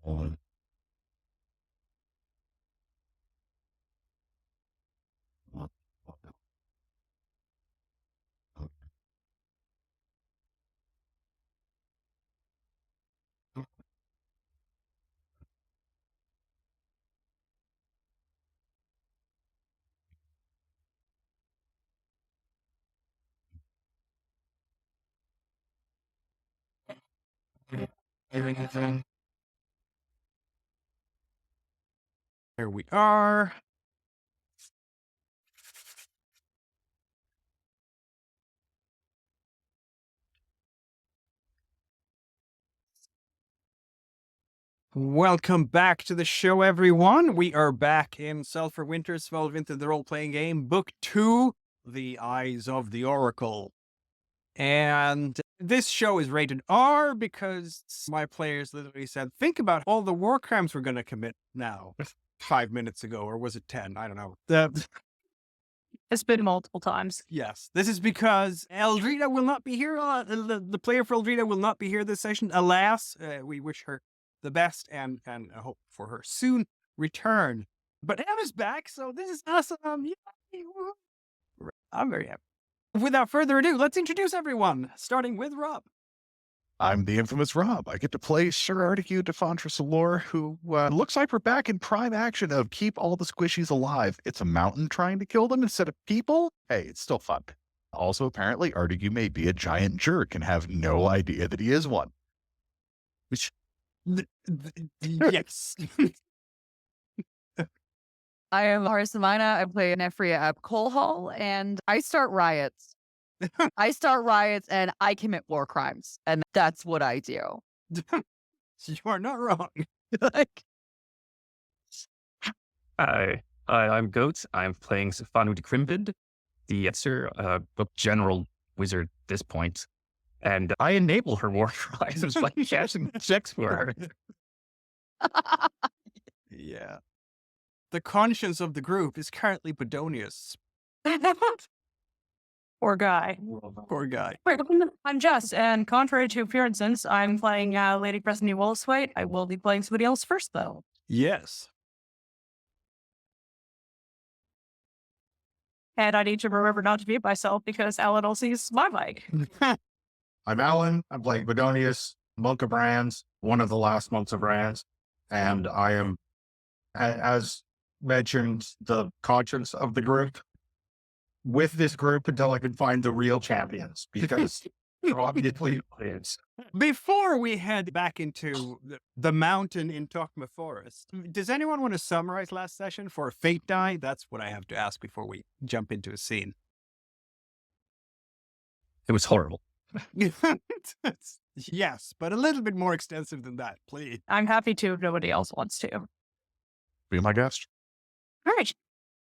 on. There we are. Welcome back to the show, everyone. We are back in Sulphur Winters, Volve into the role-playing game, Book 2, The Eyes of the Oracle. And this show is rated R because my players literally said, think about all the war crimes we're going to commit now. 5 minutes ago, or was it 10? I don't know. It's been multiple times. Yes, this is because Eldrina will not be here. The player for Eldrina will not be here this session. Alas, we wish her the best and hope for her soon return. But Emma's back, so this is awesome. Yay. I'm very happy. Without further ado, let's introduce everyone, starting with Rob. I'm the infamous Rob. I get to play Sir Artigue de Fontresalor, who looks like we're back in prime action of keep all the squishies alive. It's a mountain trying to kill them instead of people. Hey, it's still fun. Also, apparently, Artigue may be a giant jerk and have no idea that he is one. Which... Yes. I am Harsamina. I play Nefria at Coal Hall, and I start riots. And I commit war crimes, and that's what I do. You are not wrong. Hi, I'm Goat. I'm playing Stefano de Crimbid, the general wizard at this point, and I enable her war crimes by cashing checks for her. Yeah. The conscience of the group is currently Bedonius. Poor guy. Poor guy. I'm Jess, and contrary to appearances, I'm playing Lady Preston Wolfswhite. I will be playing somebody else first, though. Yes. And I need to remember not to mute myself because Alan will sees my mic. I'm Alan. I'm playing Bedonius, Monk of Brands, one of the last Monks of Brands. And I am, as mentioned, the conscience of the group. With this group until I can find the real champions, because obviously it's... Before we head back into the mountain in Tocme Forest, does anyone want to summarize last session for Fate Die? That's what I have to ask before we jump into a scene. It was horrible. Yes, but a little bit more extensive than that, please. I'm happy to if nobody else wants to. Be my guest. All right.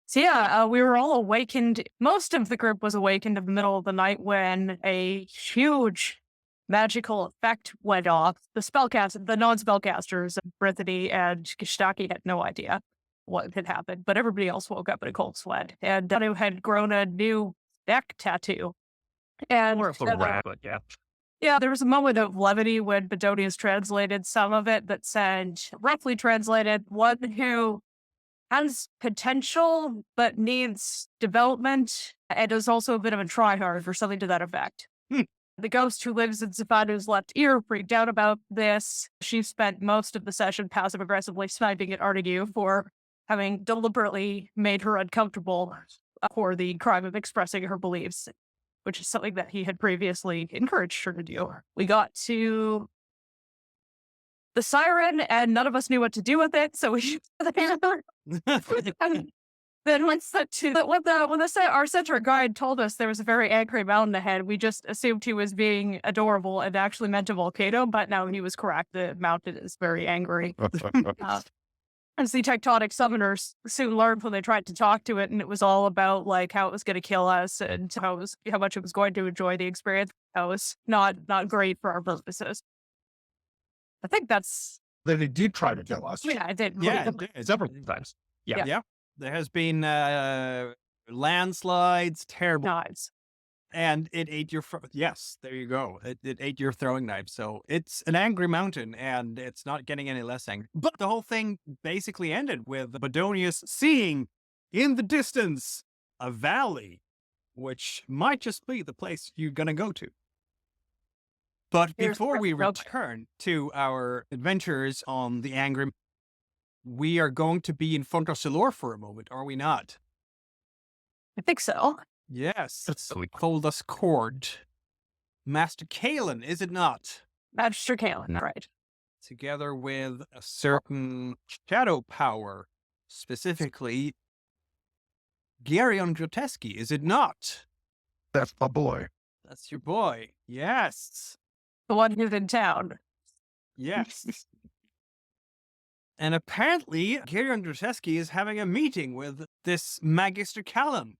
So yeah, we were all awakened. Most of the group was awakened in the middle of the night when a huge magical effect went off. The non-spellcasters, Brithany and Gishtaki, had no idea what had happened, but everybody else woke up in a cold sweat. And Danu had grown a new neck tattoo. And More of a rat, but yeah. Yeah, there was a moment of levity when Bedonius translated some of it that said, roughly translated, one who has potential but needs development and is also a bit of a tryhard or something to that effect. The ghost who lives in Zafanu's left ear freaked out about this. She spent most of the session passive-aggressively sniping at Artigue for having deliberately made her uncomfortable for the crime of expressing her beliefs, which is something that he had previously encouraged her to do. We got to the siren, and none of us knew what to do with it, so we then when our center guide told us there was a very angry mountain ahead, we just assumed he was being adorable and actually meant a volcano, but no, he was correct. The mountain is very angry. As the tectonic summoners soon learned when they tried to talk to it, and it was all about like how it was going to kill us and how much it was going to enjoy the experience. That was not great for our purposes. I think that's... They did try to kill us. Yeah, it did. Yeah, Several times. Yeah. There has been landslides, terrible Knives. And it ate your yes, there you go. It ate your throwing knife. So it's an angry mountain, and it's not getting any less angry. But the whole thing basically ended with Bedonius seeing in the distance a valley, which might just be the place you're gonna go to. But Here's before we where- return to our adventures on the angry, we are going to be in Fontasilor for a moment, are we not? I think so. Yes. That's so Hold us court. Master Kalen, is it not? Magister Kalen, No. right. Together with a certain shadow power, specifically Garion Groteski, is it not? That's my boy. That's your boy. Yes. The one who's in town. Yes. And apparently, Garion Groteski is having a meeting with this Magister Callum.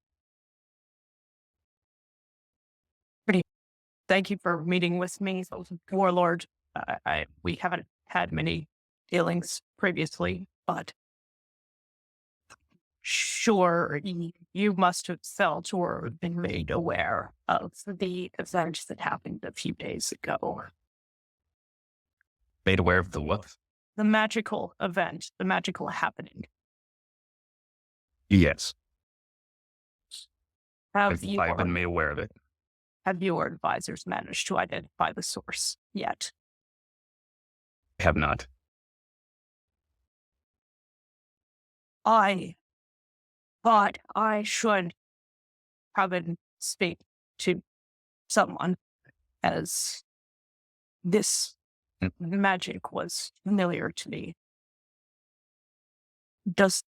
Thank you for meeting with me, Warlord. We haven't had many dealings previously, but sure, you must have felt or been made aware of the events that happened a few days ago. made aware of the what? The magical event, the magical happening. Yes. Have I've been made aware of it. have your advisors managed to identify the source yet? I have not. I thought I should probably speak to someone, as this Mm. magic was familiar to me. Does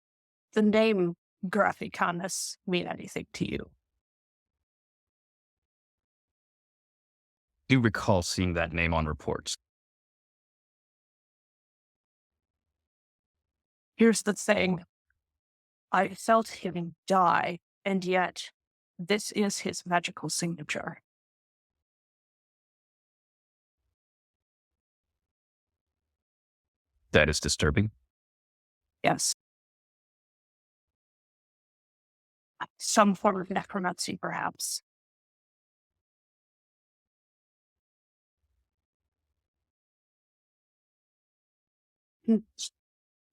the name Graphicanus mean anything to you? I do recall seeing that name on reports. Here's the thing. I felt him die, and yet this is his magical signature. That is disturbing. Yes. Some form of necromancy, perhaps.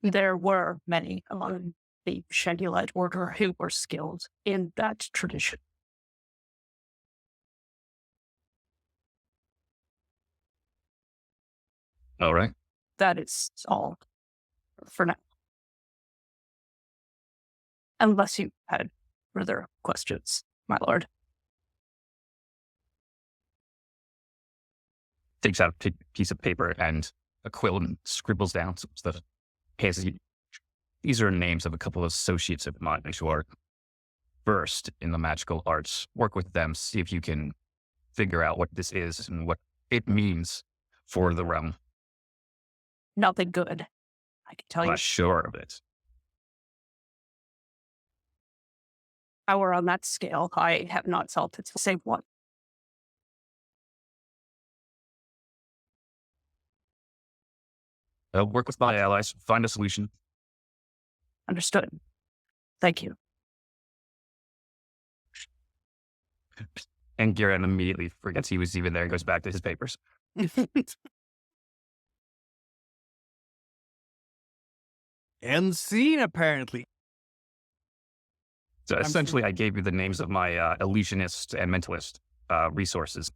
There were many among the Shangulite Order who were skilled in that tradition. All right. That is all for now. Unless you had further questions, my lord. Takes out a piece of paper and a quill and scribbles down some stuff. These are names of a couple of associates of mine who are versed in the magical arts. Work with them, see if you can figure out what this is and what it means for the realm. Nothing good, I can tell I'm you. not sure of it. Power on that scale, I have not felt it's the same one. I'll work with my allies, find a solution. Understood. Thank you. And Garen immediately forgets he was even there and goes back to his papers. End scene, apparently. So I'm essentially, I gave you the names of my illusionist and mentalist resources.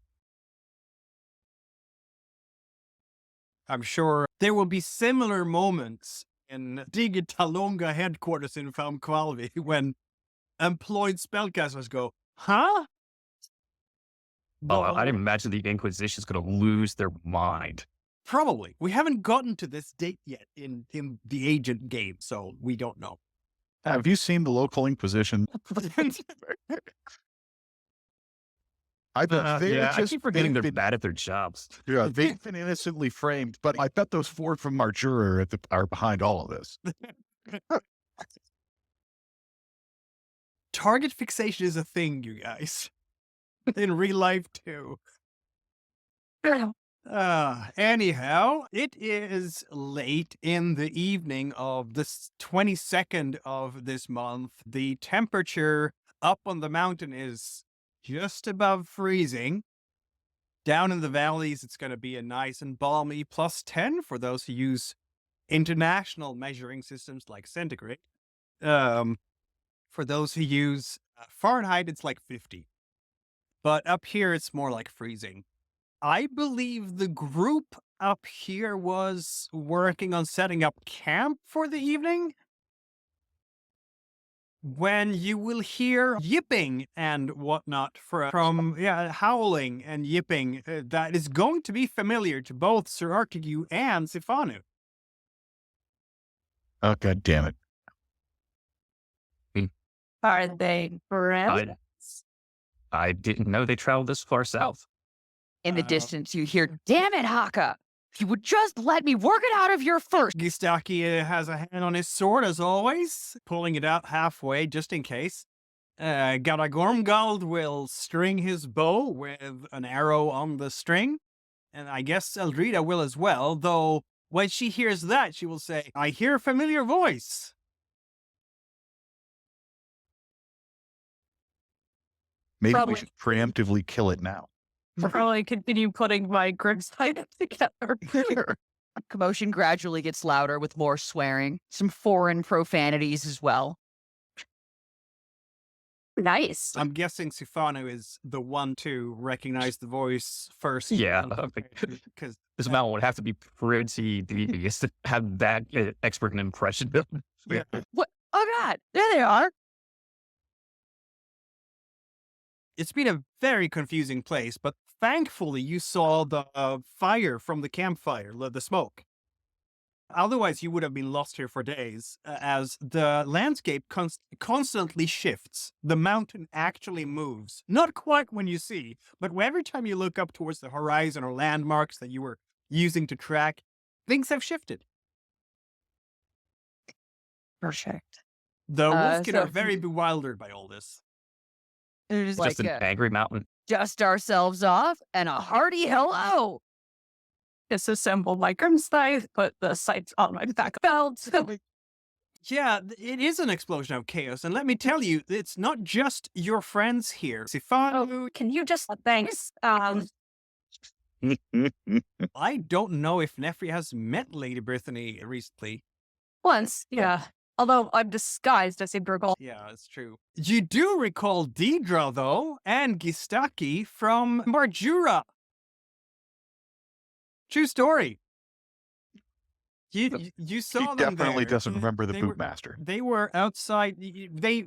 I'm sure there will be similar moments in Digitalonga headquarters in Falmqualvi when employed spellcasters go, huh? Oh, I didn't imagine the Inquisition's going to lose their mind. Probably. We haven't gotten to this date yet in the agent game, so we don't know. Have you seen the local Inquisition? I I keep forgetting they're bad at their jobs. Yeah, they've been innocently framed, but I bet those four from our juror are behind all of this. Target fixation is a thing, you guys. In real life, too. Anyhow, it is late in the evening of the 22nd of this month. The temperature up on the mountain is just above freezing. Down in the valleys, it's going to be a nice and balmy +10 for those who use international measuring systems like centigrade. For those who use Fahrenheit, it's like 50. But up here, it's more like freezing. I believe the group up here was working on setting up camp for the evening. When you will hear yipping and whatnot from howling and yipping, that is going to be familiar to both Sir Artigue and Sifanu. Oh, God damn it. Are they friends? I didn't know they traveled this far south. In the distance, you hear, "Damn it, Haka! If you would just let me work it out of your first." Gistaki has a hand on his sword, as always, pulling it out halfway just in case. Garagormgald will string his bow with an arrow on the string, and I guess Eldrida will as well, though when she hears that, she will say, "I hear a familiar voice." Maybe Probably. we should preemptively kill it now. Probably continue putting my grips together. Commotion gradually gets louder with more swearing, some foreign profanities as well. Nice. I'm guessing Sifanu is the one to recognize the voice first. Yeah, because this mountain would have to be pretty devious to have that expert in impression. Yeah. What? Oh, God. There they are. It's been a very confusing place, but thankfully you saw the fire from the campfire, the smoke. Otherwise, you would have been lost here for days, as the landscape constantly shifts. The mountain actually moves. Not quite when you see, but every time you look up towards the horizon or landmarks that you were using to track, things have shifted. Perfect. The Wolfkin so- are very bewildered by all this. They're just Just like, an angry mountain. dust ourselves off and a hearty hello. Disassemble my grimscythe, put the sights on my back belt. Yeah, it is an explosion of chaos, and let me tell you, it's not just your friends here. Sifanu, Can you just thanks? I don't know if Nefri has met Lady Brittany recently. Once, yeah. Although I'm disguised as a Burgle. Yeah, it's true. You do recall Deidre, though, and Gistaki from Marjura. True story. You saw He them definitely there. doesn't remember the They were- bootmaster. They were outside.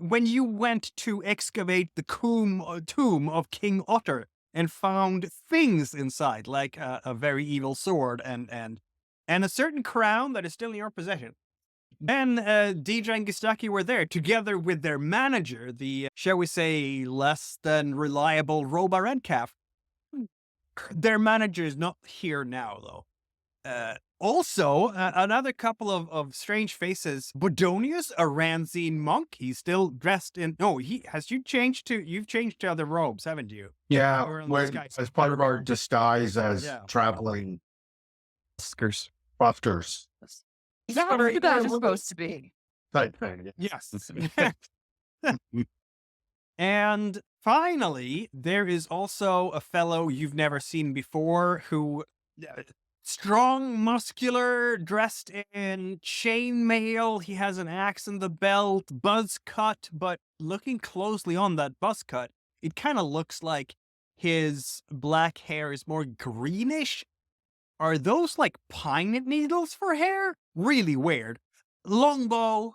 When you went to excavate the tomb of King Otter and found things inside, like a very evil sword and a certain crown that is still in your possession. Then DJ and Gistaki were there together with their manager, the shall we say less than reliable Roba Redcalf. Their manager is not here now, though. Also, another couple of strange faces. Bodonius, a Ranzine monk. He's still dressed in. No, you've changed to other robes, haven't you? Yeah, Or in those guys. as part of our disguise as Yeah. traveling Skers. busters. Is that what you guys are supposed to be? But Yes. And finally, there is also a fellow you've never seen before who, strong, muscular, dressed in chainmail. He has an axe in the belt, buzz cut, but looking closely on that buzz cut, it kind of looks like his black hair is more greenish. Are those like pine needles for hair? Really weird. Long bow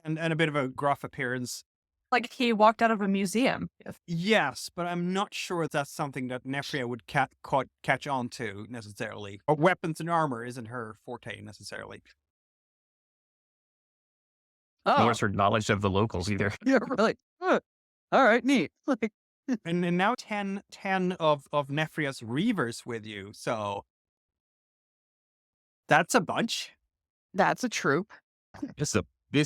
and a bit of a gruff appearance. Like he walked out of a museum. Yes, but I'm not sure if that's something that Nefria would catch on to necessarily. Or weapons and armor isn't her forte necessarily. Oh, Nor is her knowledge of the locals either. yeah, really. All right, neat. Like, And now 10 of Nefria's reavers with you, so that's a bunch. that's a troop. This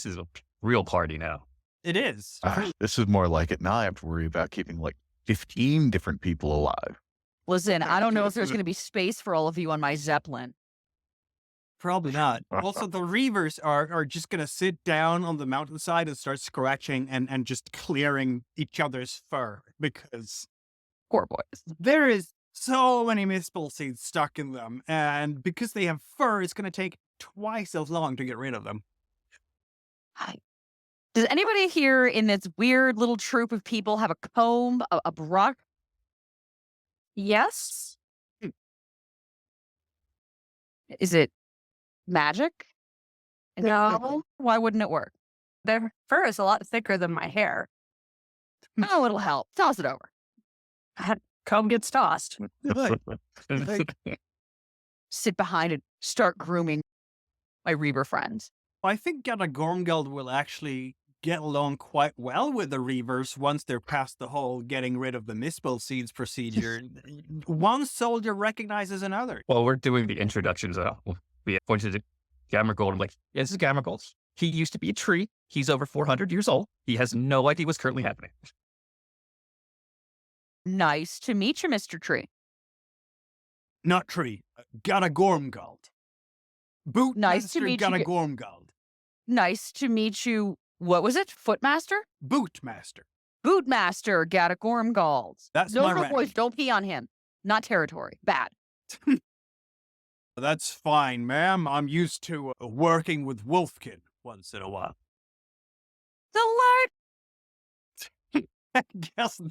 is a real party now. It is. This is more like it. Now I have to worry about keeping like 15 different people alive. Listen, I don't know if there's going to be space for all of you on my Zeppelin. Probably not. Also, the reavers are just going to sit down on the mountainside and start scratching and just clearing each other's fur because Poor boys. There is so many mistle seeds stuck in them, and because they have fur, it's going to take twice as long to get rid of them. Does anybody here in this weird little troop of people have a comb, a brush? Yes. Is it magic? No. Why wouldn't it work? Their fur is a lot thicker than my hair. Oh, it'll help. Toss it over. Comb gets tossed. Sit behind and start grooming my Reaver friends. I think Gana Gormgeld will actually get along quite well with the Reavers once they're past the whole getting rid of the Mispel seeds procedure. One soldier recognizes another. Well, we're doing the introductions. We pointed to Gamergold. I'm like, yeah, this is Gamergold. He used to be a tree. He's over 400 years old. He has no idea what's currently happening. Nice to meet you, Mr. Tree. Not tree, Gana Gormgald. Boot Nice Master to meet you. Gana Gormgald. Nice to meet you. What was it? Footmaster? Bootmaster. Bootmaster, Gaddock Gormgald. That's No my little boys, rank. don't pee on him. Not territory. Bad. That's fine, ma'am. I'm used to working with Wolfkin once in a while. The I guess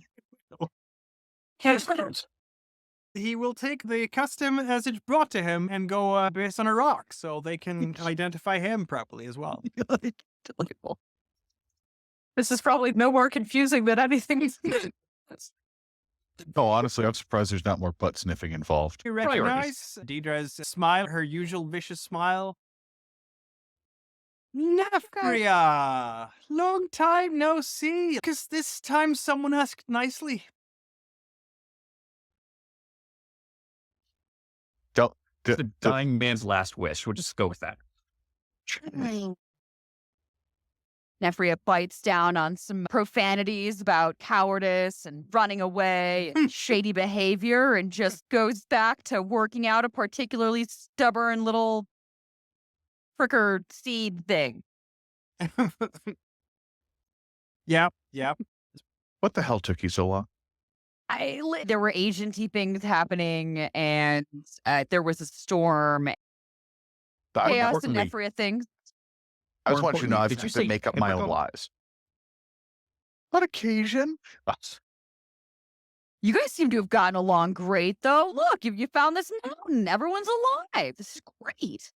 he will take the custom as it's brought to him and go based on a rock so they can identify him properly as well. Delightful. This is probably no more confusing than anything. No, honestly, I'm surprised there's not more butt sniffing involved. You recognize Deidre's smile, her usual vicious smile? Nefria! Long time no see. Because this time someone asked nicely. The dying man's last wish. We'll just go with that. Nefria bites down on some profanities about cowardice and running away and shady behavior and just goes back to working out a particularly stubborn little fricker seed thing. Yep. What the hell took you so long? There were agency things happening and there was a storm. Chaos and Nefria things. I just More want you to know importantly, I've did you had to say make up my own typical? lies. On occasion. You guys seem to have gotten along great, though. Look, you found this mountain. Everyone's alive. This is great.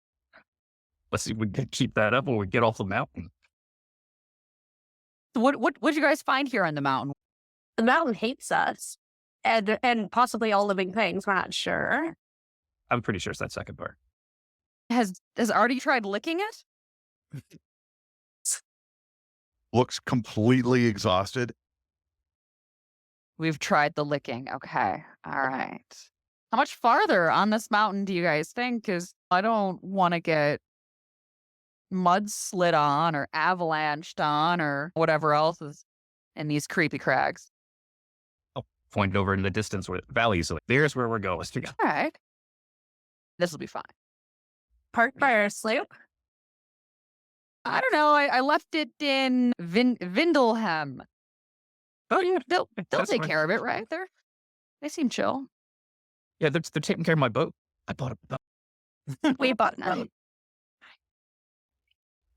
Let's see if we can keep that up or we get off the mountain. So what'd you guys find here on the mountain? The mountain hates us. And possibly all living things. We're not sure. I'm pretty sure it's that second part. Has Artie tried licking it? Looks completely exhausted. We've tried the licking. Okay. All right. How much farther on this mountain do you guys think? Because I don't want to get mud slid on or avalanched on or whatever else is in these creepy crags. I'll point over in the distance where the valley is. There's where we're going. All right. This will be fine. Parked by our sloop. I don't know. I left it in Vindelhem. Oh, yeah. They'll That's take fine. care of it, right? They seem chill. Yeah, they're taking care of my boat. I bought a boat. We bought them.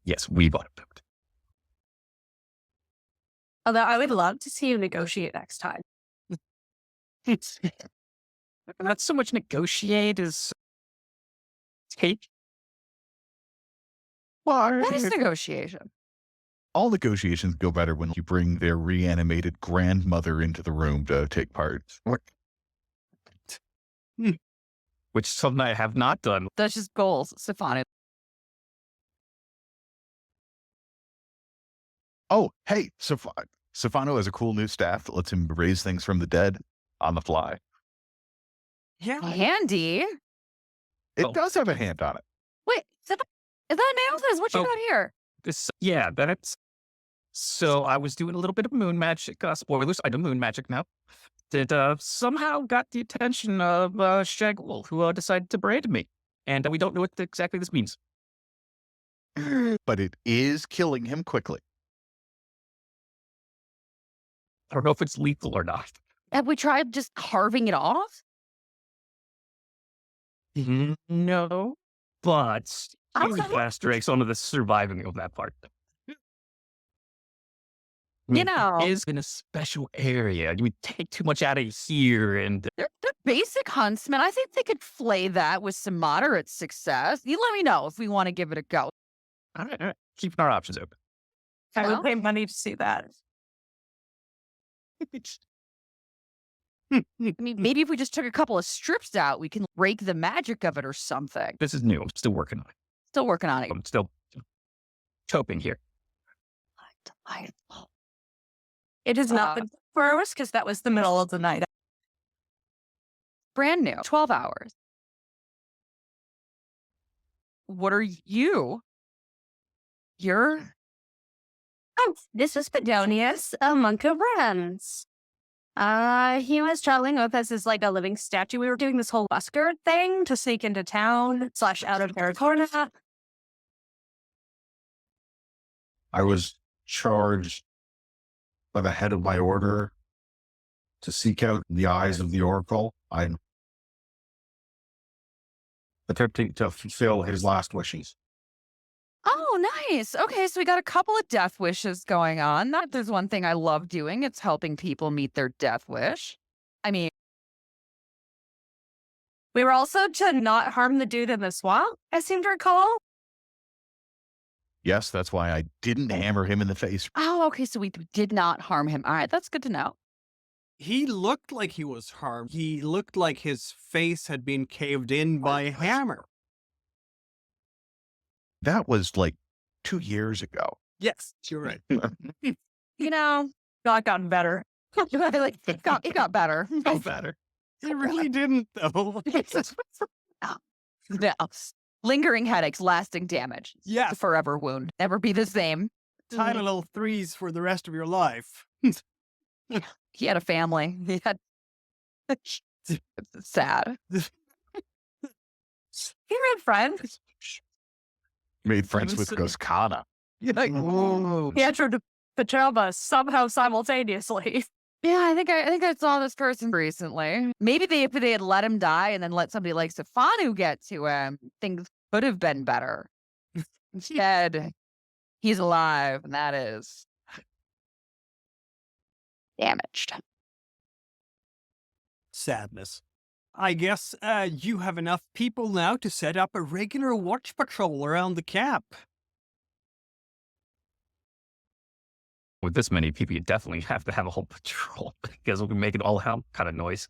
Yes, we bought a boat. Although I would love to see you negotiate next time. Not so much negotiate as take. Well, That is negotiation. all negotiations go better when you bring their reanimated grandmother into the room to take part. Which is something I have not done. That's just goals, Stefani. Oh, hey, Stefano has a cool new staff that lets him raise things from the dead on the fly. Yeah. Handy. It Oh. does have a hand on it. Wait, is that nails? What you Oh. got here? Yeah, that's. So I was doing a little bit of moon magic. Spoilers, I do moon magic now. That somehow got the attention of Shagwolf, who decided to brand me. And we don't know what exactly this means. But it is killing him quickly. I don't know if it's lethal or not. Have we tried just carving it off? No, but you Okay. fast Drake's onto the surviving of that part. You know, it is in a special area. You would take too much out of here, and they're basic huntsmen. I think they could flay that with some moderate success. You let me know if we want to give it a go. all right. Keeping our options open. I Well? would pay money to see that. I mean, maybe if we just took a couple of strips out, we can rake the magic of it or something. This is new. I'm still working on it. Still working on it. I'm still coping here. Delightful. It is not the first because that was the middle of the night. Brand new. 12 hours. What are you? You're Oh, this is Bedonius, a monk of Rens. He was traveling with us as like a living statue. We were doing this whole busker thing to sneak into town / out of Paracorna. I was charged by the head of my order to seek out the eyes of the Oracle. I'm attempting to fulfill his last wishes. Oh, nice. Okay, so we got a couple of death wishes going on. That there's one thing I love doing. It's helping people meet their death wish. I mean, We were also to not harm the dude in the swamp, I seem to recall. Yes, that's why I didn't hammer him in the face. oh, okay, so we did not harm him. All right, that's good to know. He looked like he was harmed. He looked like his face had been caved in by a hammer. That was like 2 years ago. Yes, you're right. You know, Not gotten better. like, it got better. Oh, better. It really didn't, though. No. Lingering headaches, lasting damage. Yeah, The forever wound. Never be the same. tiny little threes for the rest of your life. He had a family. He had. It's sad. He made friends. Made friends with Listen. Goskana. You're like, whoa. He entered Petrova somehow simultaneously. Yeah, I think I saw this person recently. Maybe if they had let him die and then let somebody like Stefanu get to him, things could have been better. Instead, he's alive, and that is damaged. Sadness. I guess you have enough people now to set up a regular watch patrol around the camp. With this many people, you definitely have to have a whole patrol because we'll be making all kind of noise.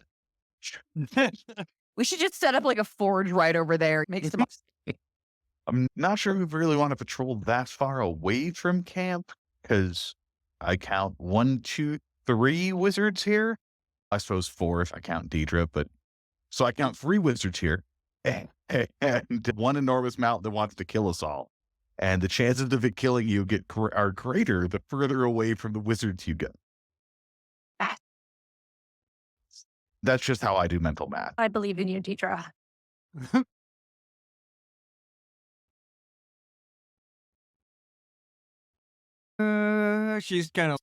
We should just set up like a forge right over there. Make some. I'm not sure we really want to patrol that far away from camp because I count 1, 2, 3 wizards here. I suppose 4 if I count Deidre, but so I count 3 wizards here and one enormous mountain that wants to kill us all. And the chances of it killing you are greater the further away from the wizards you get. Ah. That's just how I do mental math. I believe in you, Deidre. She's kind of.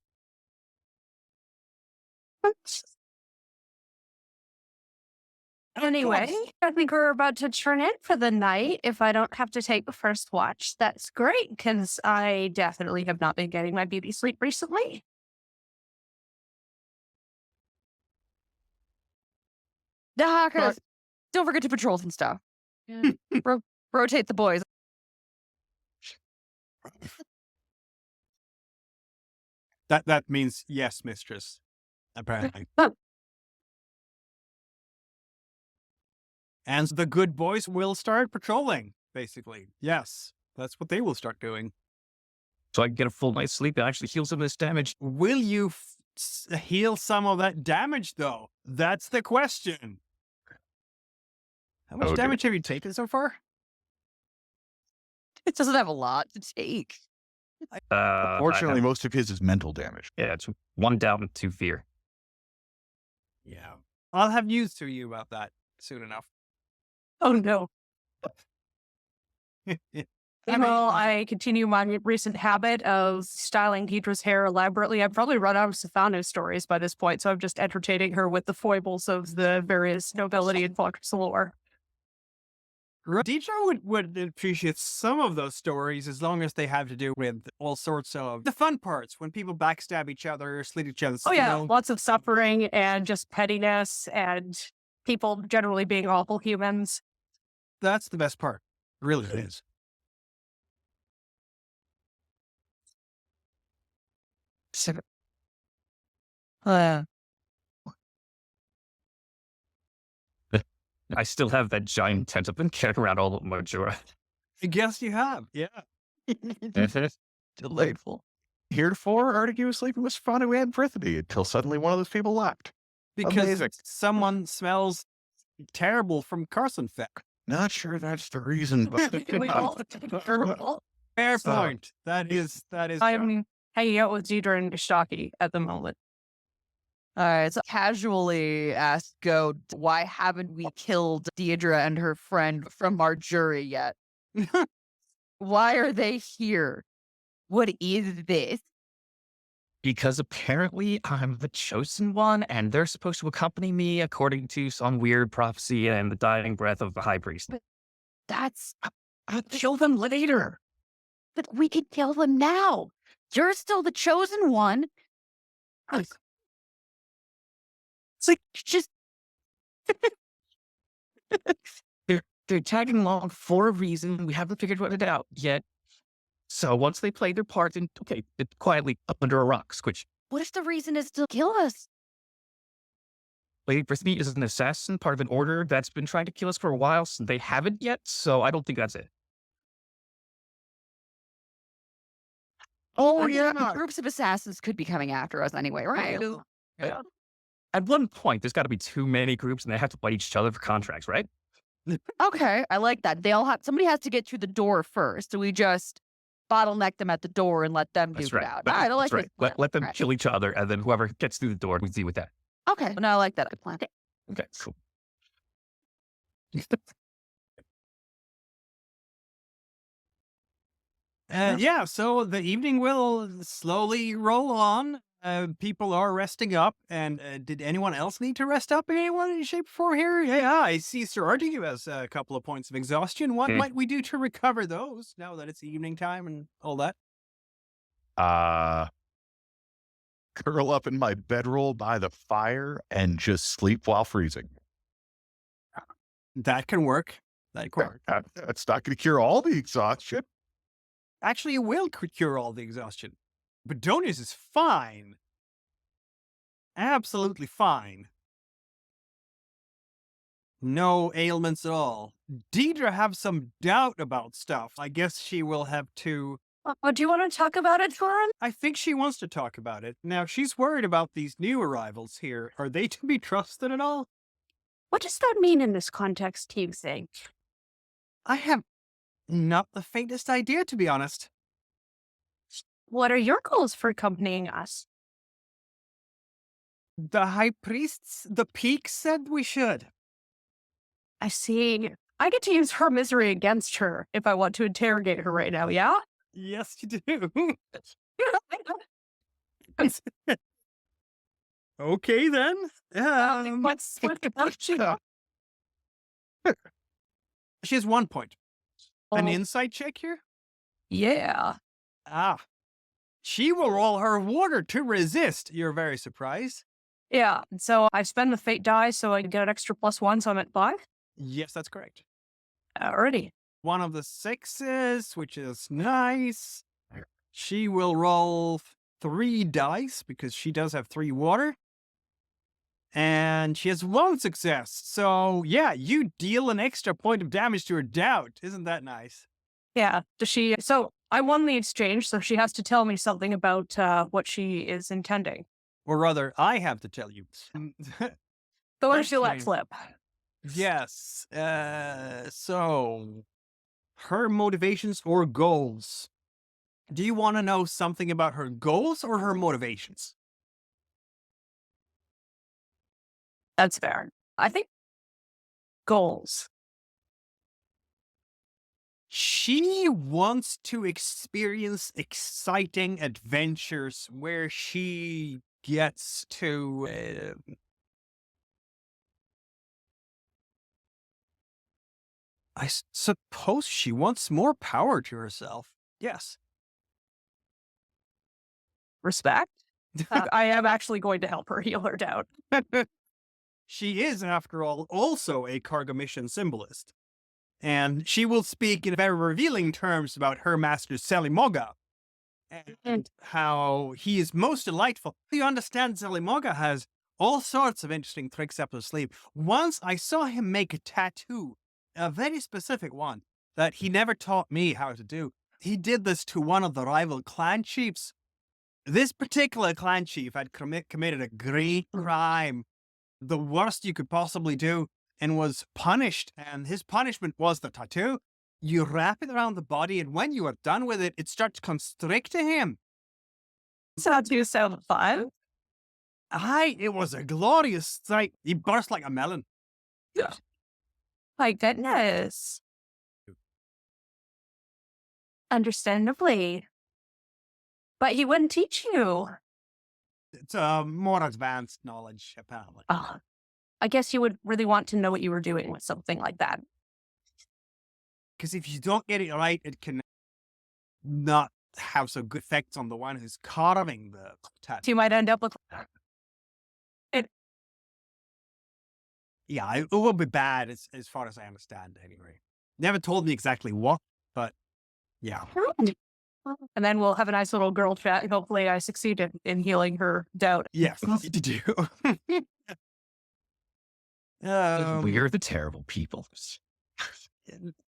Anyway, I think we're about to turn in for the night. If I don't have to take the first watch, that's great because I definitely have not been getting my beauty sleep recently. Don't forget to patrol some stuff. Rotate the boys. That means yes, mistress. Apparently. And the good boys will start patrolling, basically. Yes, that's what they will start doing. So I can get a full night's sleep and actually heal some of this damage. Will you heal some of that damage, though? That's the question. How much Oh, dear. damage have you taken so far? It doesn't have a lot to take. Fortunately, most of his is mental damage. Yeah, it's 1 down, 2 fear. Yeah. I'll have news to you about that soon enough. Oh no. Well, I continue my recent habit of styling Deidre's hair elaborately. I've probably run out of Stefano stories by this point, so I'm just entertaining her with the foibles of the various nobility and fortress lore. Deidre would appreciate some of those stories as long as they have to do with all sorts of the fun parts when people backstab each other, slit each other's Oh, yeah. throat. Lots of suffering and just pettiness and people generally being awful humans. That's the best part. Really, it is. I still have that giant tent I've been carrying around all of Majora. I guess you have. Yeah. Delightful. Heretofore, Artigue was sleeping with Stefano and Brittany until suddenly one of those people left. Because Amazing. someone smells terrible from Carson Feck. Not sure that's the reason, but Fair So- point. That is. I'm hanging out with Deidre and Ishtaki at the moment. All right, so casually asked Goat, why haven't we killed Deirdre and her friend from our jury yet? Why are they here? What is this? Because apparently I'm the chosen one, and they're supposed to accompany me according to some weird prophecy and the dying breath of the high priest. That's, I'll kill them later. but we could kill them now. You're still the chosen one. It's like just they're tagging along for a reason. We haven't figured it out yet. So once they play their part, then okay, it's quietly up under a rock, squitch. What if the reason is to kill us? Lady Brittany is an assassin, part of an order that's been trying to kill us for a while. So they haven't yet, so I don't think that's it. oh I mean, yeah, groups of assassins could be coming after us anyway, right? Yeah. At one point, there's got to be too many groups, and they have to fight each other for contracts, right? Okay, I like that. Somebody has to get through the door first. So we just bottleneck them at the door and let them That's duke right. it out. All right, I like That's this right. plan. Let them All right. kill each other, and then whoever gets through the door, we deal with that. Okay, no, I like that. Good plan. Okay, cool. Yeah, so the evening will slowly roll on. People are resting up. And did anyone else need to rest up in any way, shape, or form here? Yeah, I see Sir Artigue has a couple of points of exhaustion. What might we do to recover those now that it's evening time and all that? curl up in my bedroll by the fire and just sleep while freezing. That can work. That can work. That's not going to cure all the exhaustion. Actually, it will cure all the exhaustion. Bedonius is fine. Absolutely fine. No ailments at all. Deidre have some doubt about stuff. I guess she will have to... Do you want to talk about it, Thorin? I think she wants to talk about it. Now, she's worried about these new arrivals here. Are they to be trusted at all? What does that mean in this context, do you think? I have not the faintest idea, to be honest. What are your goals for accompanying us? The high priests, the peak said we should. I see. I get to use her misery against her if I want to interrogate her right now, yeah? Yes, you do. Okay, then. What's she? She has 1 point. An Oh. insight check here? Yeah. Ah. She will roll her water to resist. You're very surprised. Yeah. So I spend the fate die so I can get an extra +1, so I'm at 5. Yes, that's correct. Alrighty. One of the 6s, which is nice. She will roll 3 dice because she does have 3 water. And she has 1 success. So, yeah, you deal an extra point of damage to her doubt. Isn't that nice? Yeah. Does she? So I won the exchange, so she has to tell me something about what she is intending. Or rather, I have to tell you. So what does she let Okay. slip? Yes. So, her motivations or goals. Do you want to know something about her goals or her motivations? That's fair. I think goals. She wants to experience exciting adventures where she gets to suppose she wants more power to herself. Yes. Respect. I am actually going to help her heal her doubt. She is, after all, also a cargo mission symbolist. And she will speak in very revealing terms about her master Selimoga and how he is most delightful. You understand Selimoga has all sorts of interesting tricks up his sleeve. Once I saw him make a tattoo, a very specific one, that he never taught me how to do. He did this to one of the rival clan chiefs. This particular clan chief had committed a great crime, the worst you could possibly do, and was punished. And his punishment was the tattoo. You wrap it around the body, and when you are done with it, it starts constricting him. Tattoo sound fun. It was a glorious sight. He burst like a melon. My goodness. Understandably. But he wouldn't teach you. It's more advanced knowledge, apparently. I guess you would really want to know what you were doing with something like that. Because if you don't get it right, it can not have so good effects on the one who's carving the tattoo. You might end up with Yeah, it will be bad as far as I understand, anyway. Never told me exactly what, but yeah. And then we'll have a nice little girl chat. Hopefully I succeeded in healing her doubt. Yes, you do. We are the terrible people.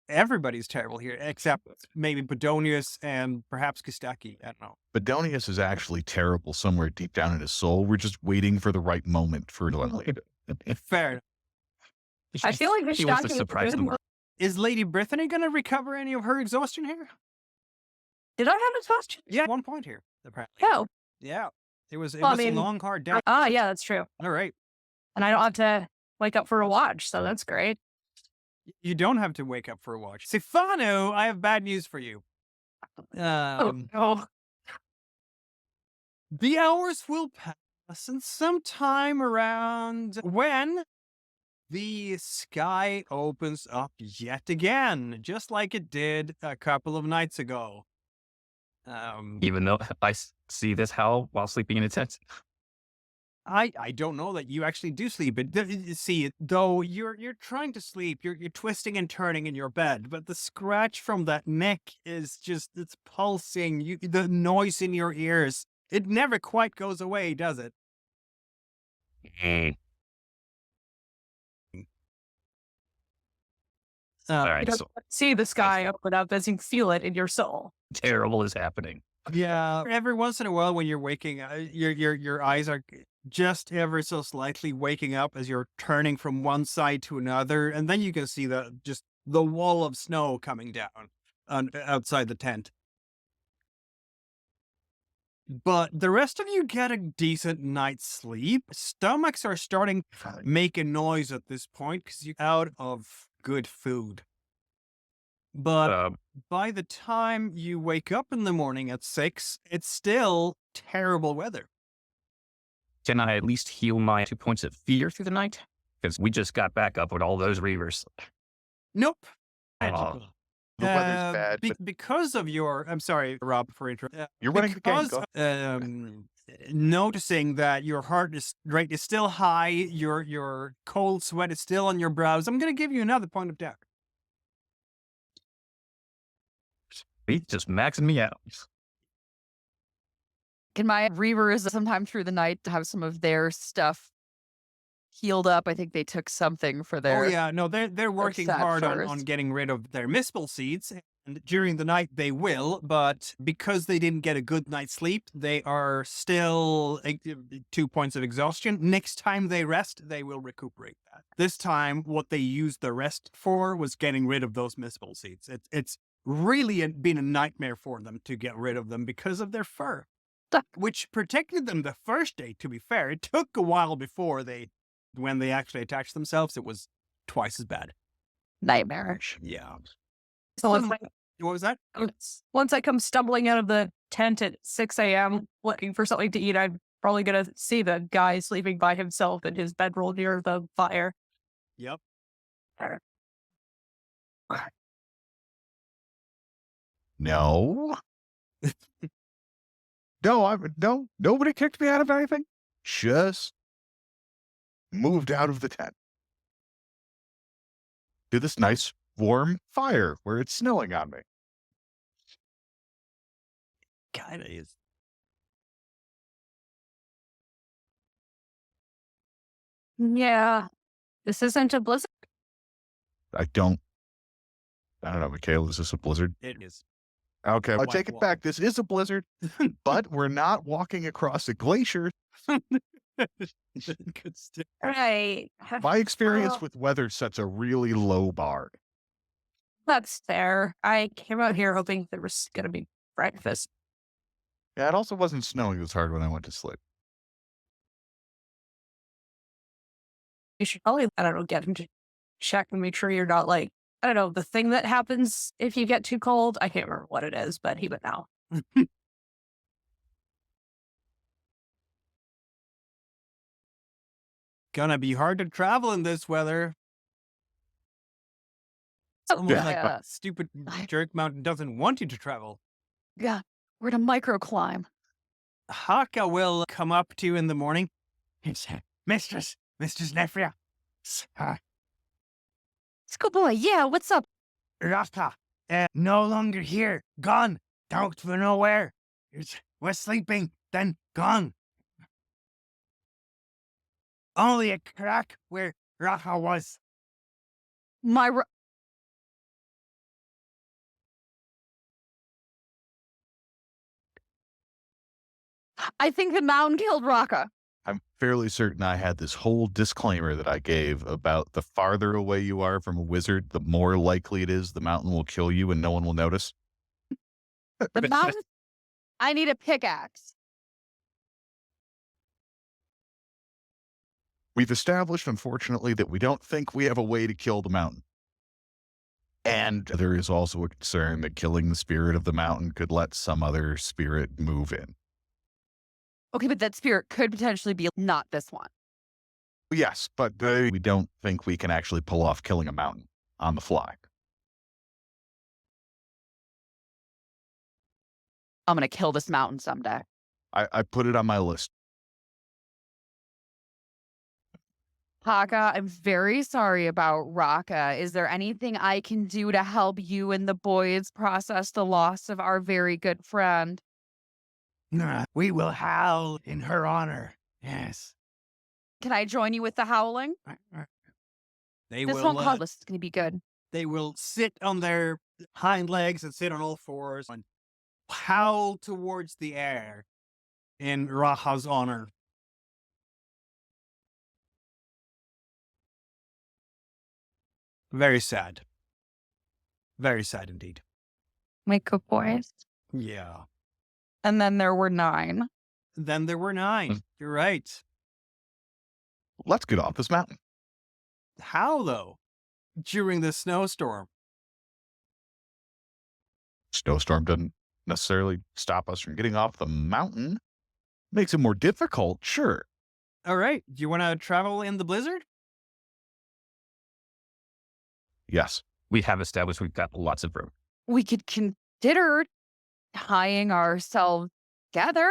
Everybody's terrible here, except maybe Bedonius and perhaps Kostaki. I don't know. Bedonius is actually terrible somewhere deep down in his soul. We're just waiting for the right moment for it to unleash. Fair enough. I feel like He wants to surprise them. Is Lady Brittany going to recover any of her exhaustion here? Did I have exhaustion? Yeah, 1 point here, apparently. No. Yeah. It was Well, I a mean, long, hard day. Yeah, that's true. All right. And I don't have to wake up for a watch, so that's great. You don't have to wake up for a watch. Stefano, I have bad news for you. Oh. The hours will pass, and sometime around when the sky opens up yet again, just like it did a couple of nights ago. Even though I see this howl while sleeping in a tent. I don't know that you actually do sleep. See, though you're trying to sleep, you're twisting and turning in your bed, but the scratch from that neck is just, it's pulsing. The noise in your ears, it never quite goes away, does it? All You right, don't so see the sky open up as you feel it in your soul. terrible is happening. Yeah. Every once in a while, when you're waking, your eyes are just ever so slightly waking up as you're turning from one side to another, and then you can see the wall of snow coming down outside the tent. But the rest of you get a decent night's sleep. Stomachs are starting to make a noise at this point because you're out of good food. But by the time you wake up in the morning at 6, it's still terrible weather. Can I at least heal my 2 points of fear through the night? Because we just got back up with all those reavers. Nope. Oh. The weather's bad, but because of your. I'm sorry, Rob, for interrupting. you're running the game. Because Go. noticing that your heart rate is still high, your cold sweat is still on your brows, I'm going to give you another point of doubt. He's just maxing me out. Can my reavers sometime through the night have some of their stuff healed up? I think they took something for their. Oh yeah, no, they're working set hard on first. getting rid of their misspell seeds, and during the night they will, but because they didn't get a good night's sleep, they are still 2 points of exhaustion. Next time they rest, they will recuperate that. This time, what they used the rest for was getting rid of those misspell seeds. It's really been a nightmare for them to get rid of them because of their fur, which protected them the first day, to be fair. It took a while before when they actually attached themselves, it was twice as bad. Nightmarish. Yeah. So What was that? once I come stumbling out of the tent at 6 a.m. looking for something to eat, I'm probably going to see the guy sleeping by himself in his bedroll near the fire. Yep. No. No, nobody kicked me out of anything. Just moved out of the tent to this nice warm fire where it's snowing on me. Kind of is. Yeah. This isn't a blizzard. I don't know, Mikhail, is this a blizzard? It is. Okay, I'll White take it wall. back. This is a blizzard, but we're not walking across a glacier. Good stuff. Right. My experience Well, with weather sets a really low bar. that's fair. I came out here hoping there was going to be breakfast. Yeah, it also wasn't snowing as hard when I went to sleep. You should probably, I don't know, get him to check and make sure you're not like, I don't know, the thing that happens if you get too cold. I can't remember what it is, but he would know. Gonna be hard to travel in this weather. It's almost Yeah. like Yeah. a stupid jerk mountain doesn't want you to travel. Yeah, we're to microclimb. Haka will come up to you in the morning. It's Mistress Nefria. School boy, yeah, what's up? Raka, no longer here. Gone. Don't for nowhere. We're sleeping, then gone. Only a crack where Raka was. I think the mountain killed Raka. I'm fairly certain I had this whole disclaimer that I gave about the farther away you are from a wizard, the more likely it is the mountain will kill you and no one will notice. The mountain. I need a pickaxe. We've established, unfortunately, that we don't think we have a way to kill the mountain. And there is also a concern that killing the spirit of the mountain could let some other spirit move in. Okay, but that spirit could potentially be not this one. Yes, but we don't think we can actually pull off killing a mountain on the fly. I'm gonna kill this mountain someday. I put it on my list. Haka, I'm very sorry about Raka. Is there anything I can do to help you and the boys process the loss of our very good friend? We will howl in her honor. Yes. Can I join you with the howling? They This will. won't call this. It's gonna be good. They will sit on their hind legs and sit on all fours and howl towards the air in Raha's honor. Very sad. Very sad indeed. My good boys. Yeah. And then there were 9. Then there were 9. You're right. Let's get off this mountain. How, though? During the snowstorm. Snowstorm doesn't necessarily stop us from getting off the mountain. Makes it more difficult, sure. All right. Do you want to travel in the blizzard? Yes. We have established we've got lots of room. We could consider tying ourselves together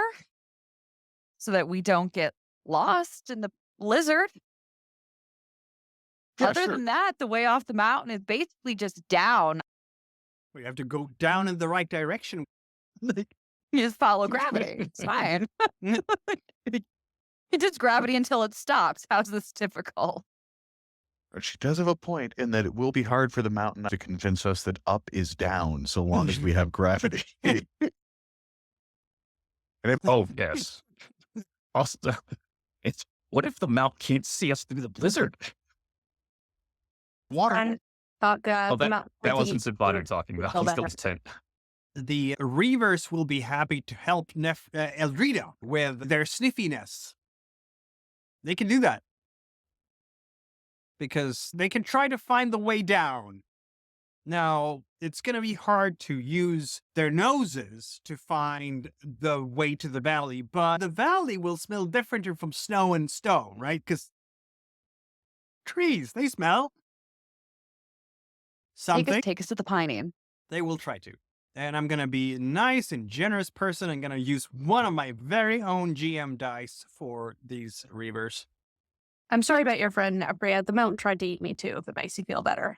so that we don't get lost in the blizzard. Yeah, Other sure. than that, the way off the mountain is basically just down. We have to go down in the right direction. You just follow gravity. It's fine. It's just gravity until it stops. How's this difficult? But she does have a point in that it will be hard for the mountain to convince us that up is down so long as we have gravity. Oh, yes. Also, it's what if the mountain can't see us through the blizzard? Water. And thought Oh, that wasn't Sylvaner talking about. Oh, He's still better. tent. The Reavers will be happy to help Eldrida with their sniffiness. They can do that. Because they can try to find the way down. Now, it's going to be hard to use their noses to find the way to the valley, but the valley will smell different from snow and stone, right? Because trees, they smell something. Take us to the pining. They will try to. And I'm going to be a nice and generous person. I'm going to use one of my very own GM dice for these reavers. I'm sorry about your friend, Nefria. The mountain tried to eat me too, if it makes you feel better.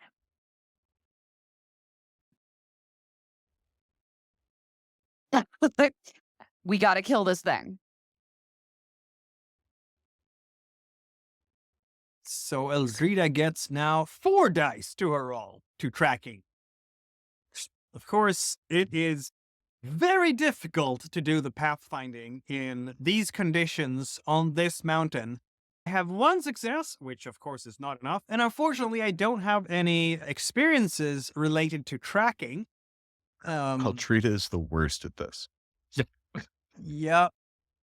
We got to kill this thing. So Eldrita gets now 4 dice to her roll to tracking. Of course, it is very difficult to do the pathfinding in these conditions on this mountain. I have 1 success, which of course is not enough, and unfortunately I don't have any experiences related to tracking. Eldrita is the worst at this. Yeah.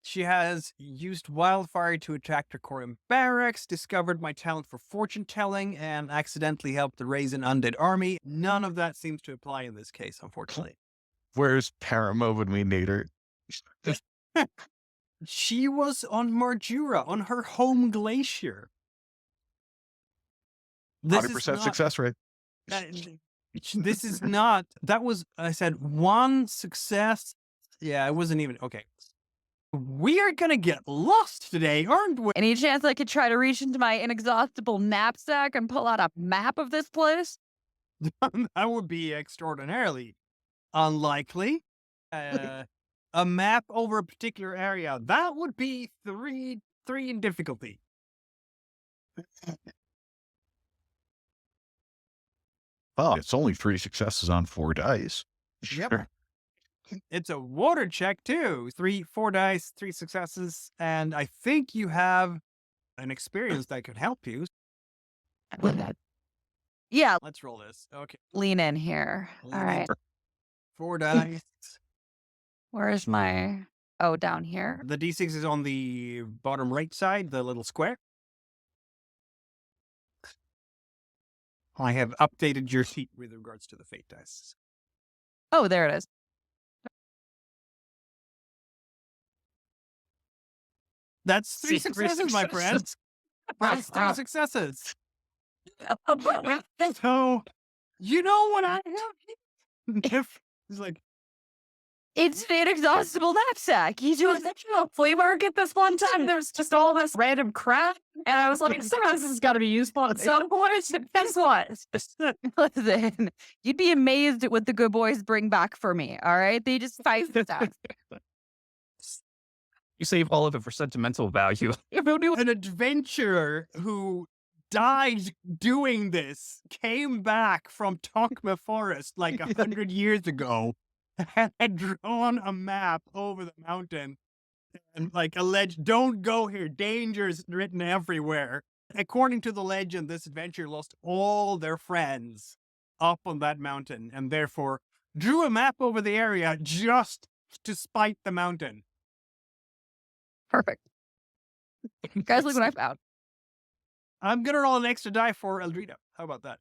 She has used wildfire to attack Tricorium barracks, discovered my talent for fortune telling, and accidentally helped to raise an undead army. None of that seems to apply in this case, unfortunately. Where's Paramo when we need her? She was on Marjura, on her home glacier. This 100% is not, success rate. this is not, that was, I said 1 success. Yeah, it wasn't even, okay. We are gonna get lost today, aren't we? Any chance I could try to reach into my inexhaustible knapsack and pull out a map of this place? That would be extraordinarily unlikely. A map over a particular area, that would be 3 in difficulty. Well, it's only 3 successes on 4 dice. Yep. Sure. It's a water check too. 4 dice, 3 successes, and I think you have an experience that could help you. Yeah, Let's roll this. Okay. lean in here. Lean All in. right. 4 dice. Where's my... Oh, down here. The D6 is on the bottom right side, the little square. I have updated your sheet with regards to the fate dice. Oh, there it is. That's 3 successes, my friend. That's 3 successes. So, you know what I have? If it's like, It's an inexhaustible knapsack. You do I was actually at a flea market this one time. There was just all this random crap. And I was like, sometimes this has got to be useful at some point. And guess what? Listen, you'd be amazed at what the good boys bring back for me. All right, they just fight stuff. You save all of it for sentimental value. an adventurer who died doing this came back from Tocme Forest like 100 years ago and had drawn a map over the mountain and like alleged, don't go here, danger's written everywhere. According to the legend, this adventurer lost all their friends up on that mountain and therefore drew a map over the area just to spite the mountain. Perfect. Guys, look what I found. I'm gonna roll an extra die for Eldrita. How about that?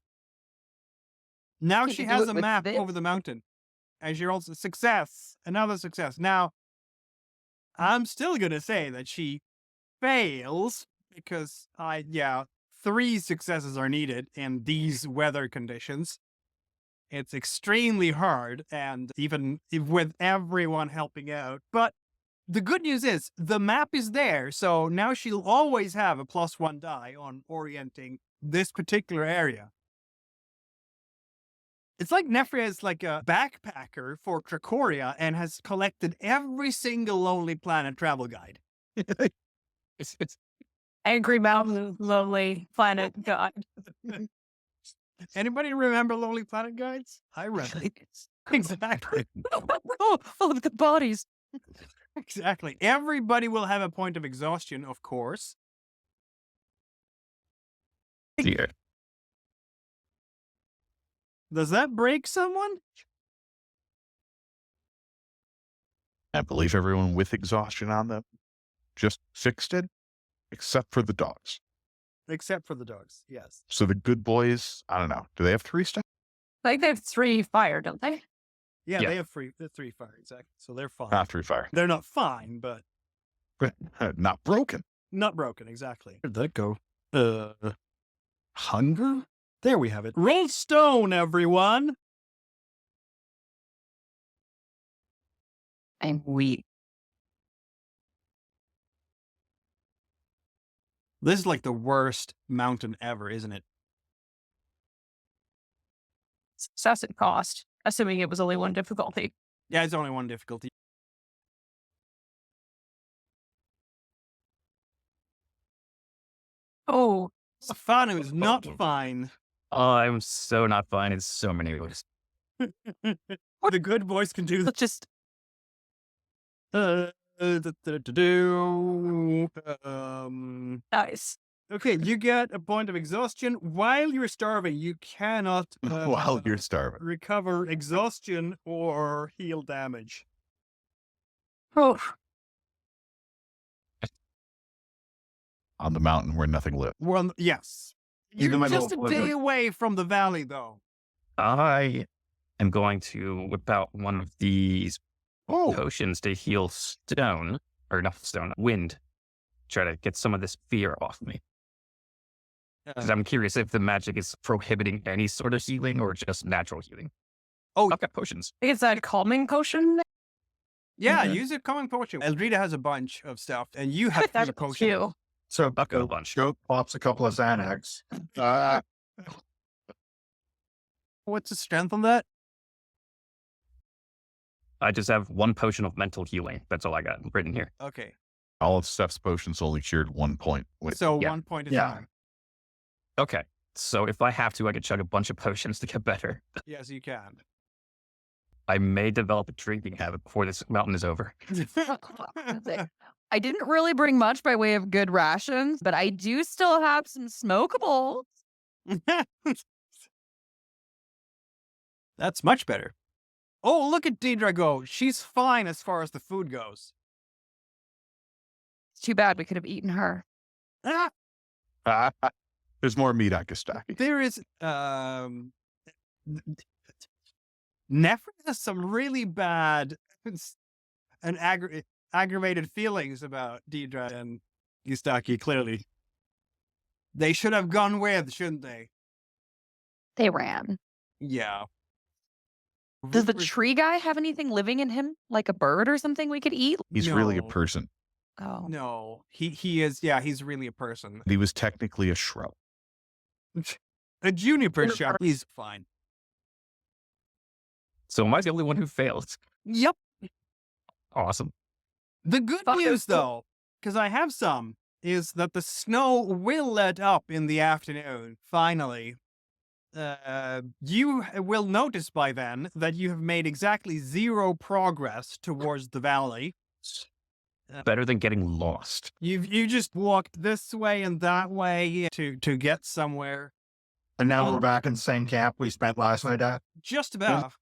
Now Can she you do has it a with map this? over the mountain. And she rolls a success. Another success. Now, I'm still gonna say that she fails because 3 successes are needed in these weather conditions. It's extremely hard, and even with everyone helping out. But the good news is the map is there, so now she'll always have a +1 die on orienting this particular area. It's like Nefria is like a backpacker for Tricoria and has collected every single Lonely Planet travel guide. It's Angry Mountain, Lonely Planet God. Anybody remember Lonely Planet guides? I read them. Exactly. Oh, the bodies. Exactly. Everybody will have a point of exhaustion, of course. dear. Does that break someone? I believe everyone with exhaustion on them just fixed it, except for the dogs. Except for the dogs, yes. So the good boys, I don't know. Do they have 3 step? Like they have 3 fire, don't they? Yeah, Yeah. they have three fire, exactly. So they're fine. Not 3 fire. They're not fine, but Not broken. not broken, exactly. Where'd that go? Hunger? There we have it. Roll stone, everyone! I'm weak. This is like the worst mountain ever, isn't it? Success and cost, assuming it was only 1 difficulty. Yeah, it's only 1 difficulty. Oh, Stefano is not fine. Oh, I'm so not fine in so many ways. The good voice can do Let's just nice. Okay, you get a point of exhaustion. While you're starving, you cannot While you're starving. recover exhaustion or heal damage. Oh, On the mountain where nothing lives. Well, yes. In the You're middle just a of day blizzard. away from the valley, though. I am going to whip out one of these Oh, potions to heal stone, or not stone, wind. Try to get some of this fear off me. Because I'm curious if the magic is prohibiting any sort of healing or just natural healing. Oh. I've got potions. I think it's that calming potion. Yeah, Mhm. use a common potion. Eldrita has a bunch of stuff, and you have 3 That's potions. cute. So I've got a bunch. Goat pops a couple of Xanax. Uh, What's the strength on that? I just have 1 potion of mental healing. That's all I got written here. Okay, all of Steph's potions only cured 1 point. so yeah. 1 point at Yeah. a time. Okay. So if I have to, I could chug a bunch of potions to get better. Yes, you can. I may develop a drinking habit before this mountain is over. I didn't really bring much by way of good rations, but I do still have some smokables. That's much better. Oh, look at Deidre go. She's fine as far as the food goes. It's too bad we could have eaten her. Ah, There's more meat on Kostaki. there is Nefra has some really bad and aggravated feelings about Deidre and Gustaki, clearly. They should have gone with, shouldn't they? They ran. Yeah. Does the Rupert- tree guy have anything living in him, like a bird or something we could eat? He's really a No. person. Oh, No, he is. Yeah, he's really a person. He was technically a shrub. A juniper sharp. He's fine. So am I the only one who failed? Yep. Awesome. The good Fuck news, it. though, because I have some, is that the snow will let up in the afternoon. Finally. You will notice by then that you have made exactly 0 progress towards the valley. Better than getting lost. You just walked this way and that way to get somewhere. and now we're back in the same camp we spent last night at. Just about.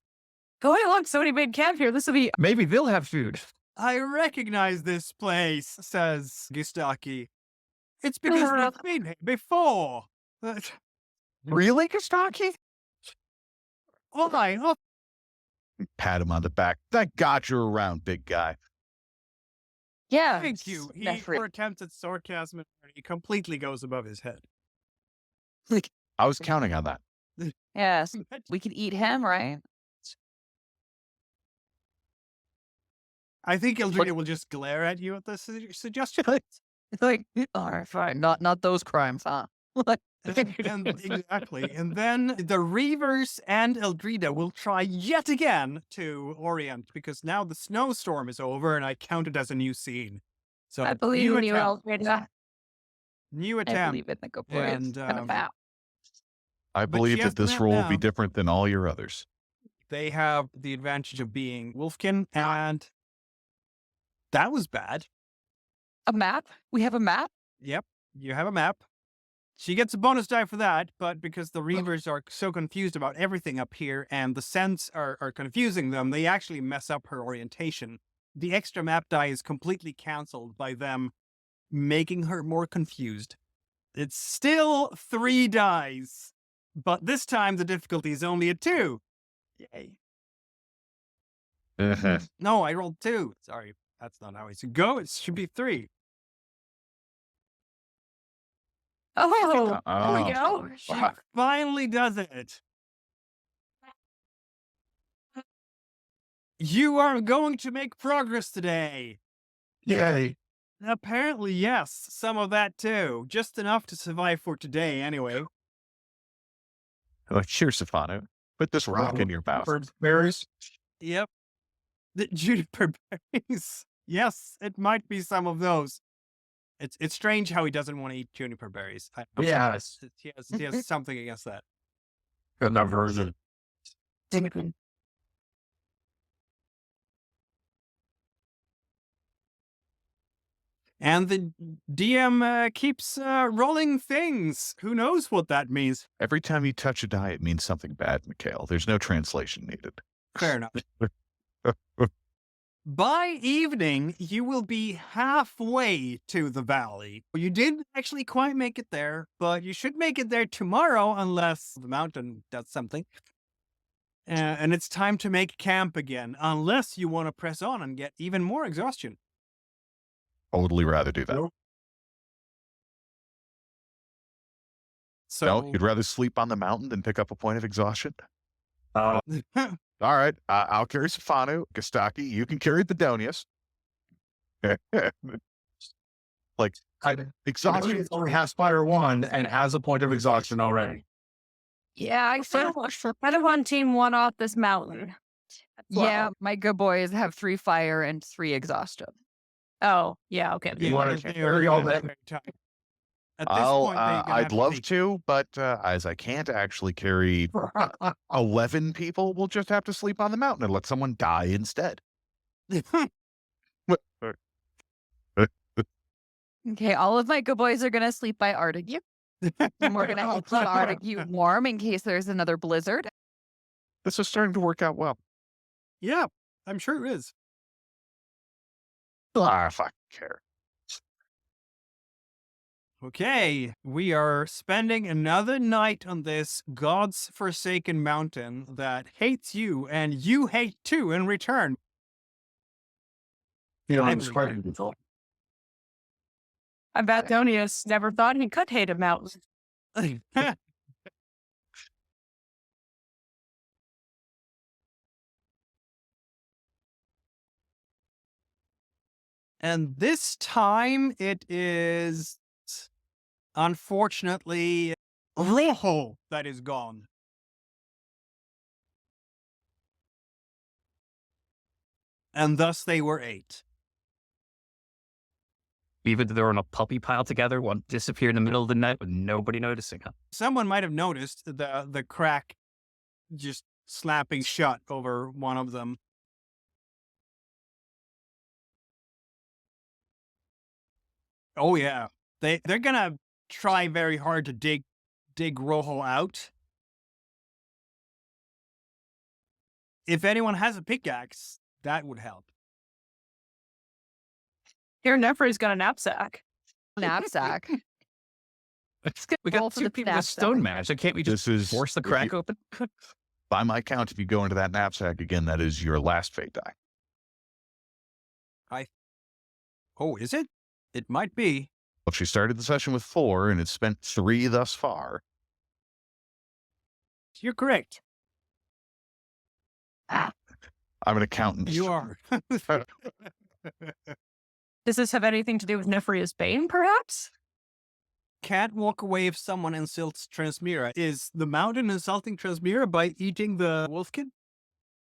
Oh, hey, look, somebody made camp here. This will be. Maybe they'll have food. I recognize this place, says Gustaki. It's because we've been here before. Really, Kostaki? Oh, Pat him on the back. Thank God you're around, big guy. yeah. thank you. He, Nefri- for attempts at sarcasm, he completely goes above his head. I was counting on that. Yes, we could eat him, right? I think Eldrina will just glare at you at this suggestion. It's like, all right, fine. Not those crimes, huh? And exactly. And then the Reavers and Eldrina will try yet again to orient because now the snowstorm is over and I count it as a new scene. So I believe new in you, attempt. Elfrida. New I attempt. believe in the good boys. And, And a map. I But believe she has that this the map role will be now. different than all your others. They have the advantage of being Wolfkin, and that was bad. A map? We have a map? Yep, you have a map. She gets a bonus die for that, but because the Reavers are so confused about everything up here and the scents are confusing them, they actually mess up her orientation. The extra map die is completely cancelled by them making her more confused. It's still 3 dies. But this time the difficulty is only a 2. Yay. No, I rolled 2. Sorry, that's not how it should go. It should be 3. Oh, there we Oh. go. She finally does it. You are going to make progress today. Yay. Apparently, yes. Some of that too. Just enough to survive for today, anyway. Here, Safano, put this rock in your mouth. Berries? Yep. The juniper berries. Yes, it might be some of those. It's strange how he doesn't want to eat juniper berries. Yes. He has something against that. Good enough version. And the DM keeps rolling things. Who knows what that means? Every time you touch a die, it means something bad, Mikhail. There's no translation needed. Fair enough. By evening, you will be halfway to the valley. You didn't actually quite make it there, but you should make it there tomorrow unless the mountain does something. And it's time to make camp again, unless you want to press on and get even more exhaustion. Totally rather do that. So, No, you'd rather sleep on the mountain than pick up a point of exhaustion? All right, I'll carry Safanu. Gostaki, you can carry Bedonius. Like, Exhaustion only has fire 1 and has a point of exhaustion already. Yeah, I feel kind of on team 1 off this mountain. Yeah, my good boys have 3 fire and 3 exhaustion. Oh, yeah, okay. You wanna they carry are all very that? tight. At this point, they're gonna have I'd love take- to, but as I can't actually carry 11 people, we'll just have to sleep on the mountain and let someone die instead. Okay, all of my good boys are going to sleep by Artigue. And we're going to help keep Artigue warm in case there's another blizzard. This is starting to work out well. Yeah, I'm sure it is. Fuck care. Okay, we are spending another night on this God's forsaken mountain that hates you, and you hate too in return. Feelings quite beautiful. I bet Donius never thought he could hate a mountain. And this time it is, unfortunately, Rojo that is gone. And thus they were 8. Even though they're in a puppy pile together, one disappeared in the middle of the night with nobody noticing. Someone might have noticed the crack just slapping shut over one of them. Oh yeah, they're gonna try very hard to dig Rojo out. If anyone has a pickaxe, that would help. Here, Nefri's got a knapsack. Knapsack. We Roll got for 2 the people with stone match. So can't we just This is force the if crack you- open? By my count, if you go into that knapsack again, that is your last fate die. Oh, is it? It might be. If she started the session with 4 and it's spent 3 thus far, You're correct. I'm an accountant. You are. Does this have anything to do with Nefria's Bane, perhaps? Can't walk away if someone insults Transmira. Is the mountain insulting Transmira by eating the wolfkin?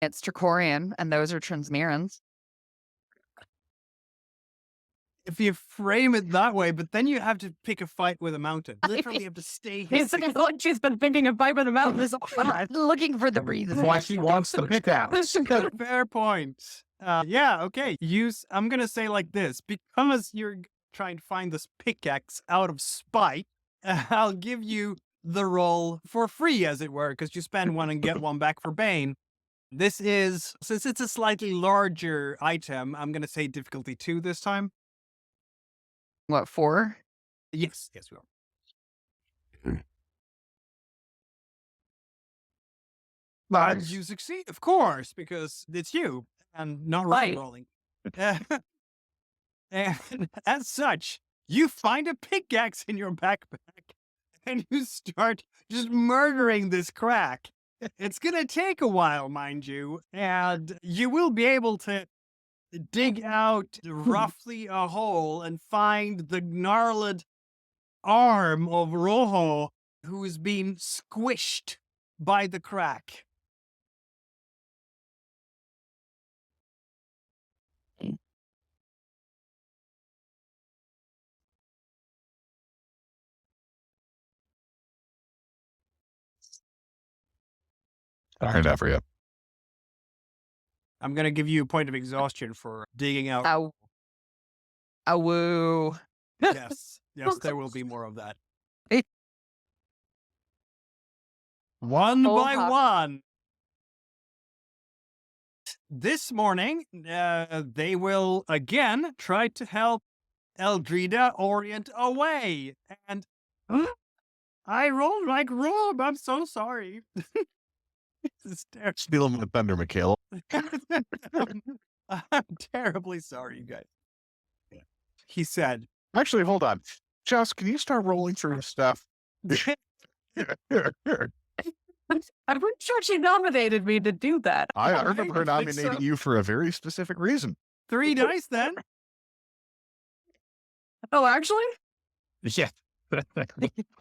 It's Tricorian, and those are Transmirans. If you frame it that way, but then you have to pick a fight with a mountain. Literally have to stay here. It's like she's been thinking of fight with a mountain this whole time. Looking for the reason. Why she wants the pickaxe. Fair point. Yeah, okay. I'm going to say like this. Because you're trying to find this pickaxe out of spite, I'll give you the roll for free, as it were, because you spend one and get one back for Bane. This is, since it's a slightly larger item, I'm going to say difficulty 2 this time. What, 4? Yes, we are. And Nice. you succeed, of course, because it's you and not Right. rolling. And as such, you find a pickaxe in your backpack and you start just murdering this crack. It's going to take a while, mind you, and you will be able to dig out roughly a hole and find the gnarled arm of Rojo, who is being squished by the crack. All right, Ephria. I'm going to give you a point of exhaustion for digging out. Ow. Awoo. Yes, there will be more of that. It- One Full by hop. one. This morning, they will again try to help Eldrida orient away. And I rolled like Rob. I'm so sorry. This is terrible. Steal him with thunder, Michaela. I'm terribly sorry, you guys. He said, Actually, hold on. Jess, can you start rolling through your stuff? I'm pretty sure she nominated me to do that. I I remember her don't think nominating so. you for a very specific reason. 3 dice then. Oh, actually? Yeah.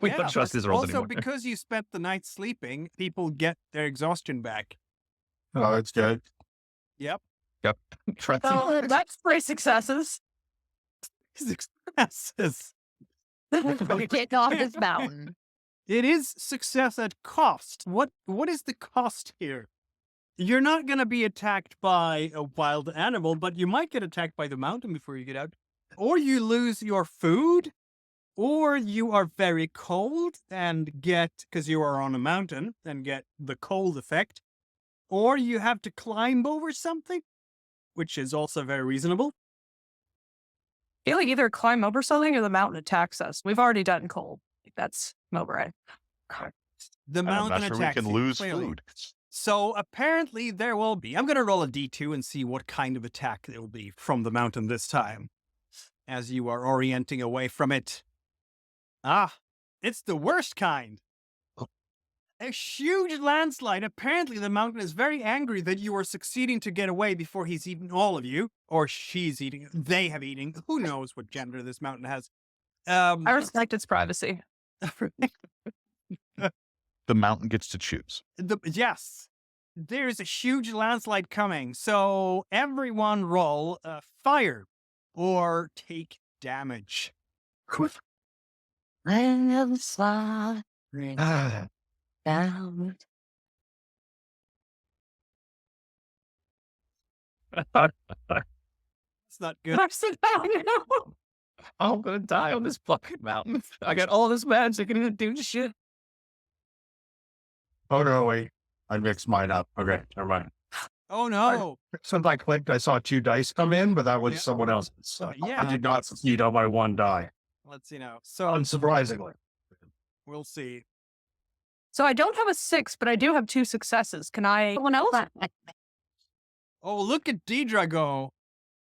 We Yeah, don't trust his rolls also, anymore. because you spent the night sleeping, people get their exhaustion back. Oh, it's good. Yep. Yep. Trust him. So that's 3 successes. Successes. We're getting off this mountain. It is success at cost. What is the cost here? You're not going to be attacked by a wild animal, but you might get attacked by the mountain before you get out. Or you lose your food, or you are very cold and get, because you are on a mountain, and get the cold effect. Or you have to climb over something, which is also very reasonable. I feel like either climb over something or the mountain attacks us. We've already done cold. That's Mowbray. The And I'm mountain not sure we attacks can you, lose clearly. food. So apparently there will be. I'm going to roll a d2 and see what kind of attack there will be from the mountain this time, as you are orienting away from it. Ah, it's the worst kind. A huge landslide. Apparently the mountain is very angry that you are succeeding to get away before he's eaten all of you. Or she's eating. They have eaten. Who knows what gender this mountain has. I respect its privacy. The mountain gets to choose. Yes. There's a huge landslide coming. So everyone roll fire or take damage. Landslide Ah, down. It's not good. I'm gonna die on this fucking mountain. I got all this magic and it do shit. oh no, wait. I mixed mine up. Okay, never mind. Oh no. Since I clicked, I saw 2 dice come in, but that was Yeah. someone else's. So Yeah. I did not succeed on my 1 die. Let's see now. So Unsurprisingly. we'll see. So I don't have a 6, but I do have 2 successes. Can I? Someone else? Oh, look at Deidre go.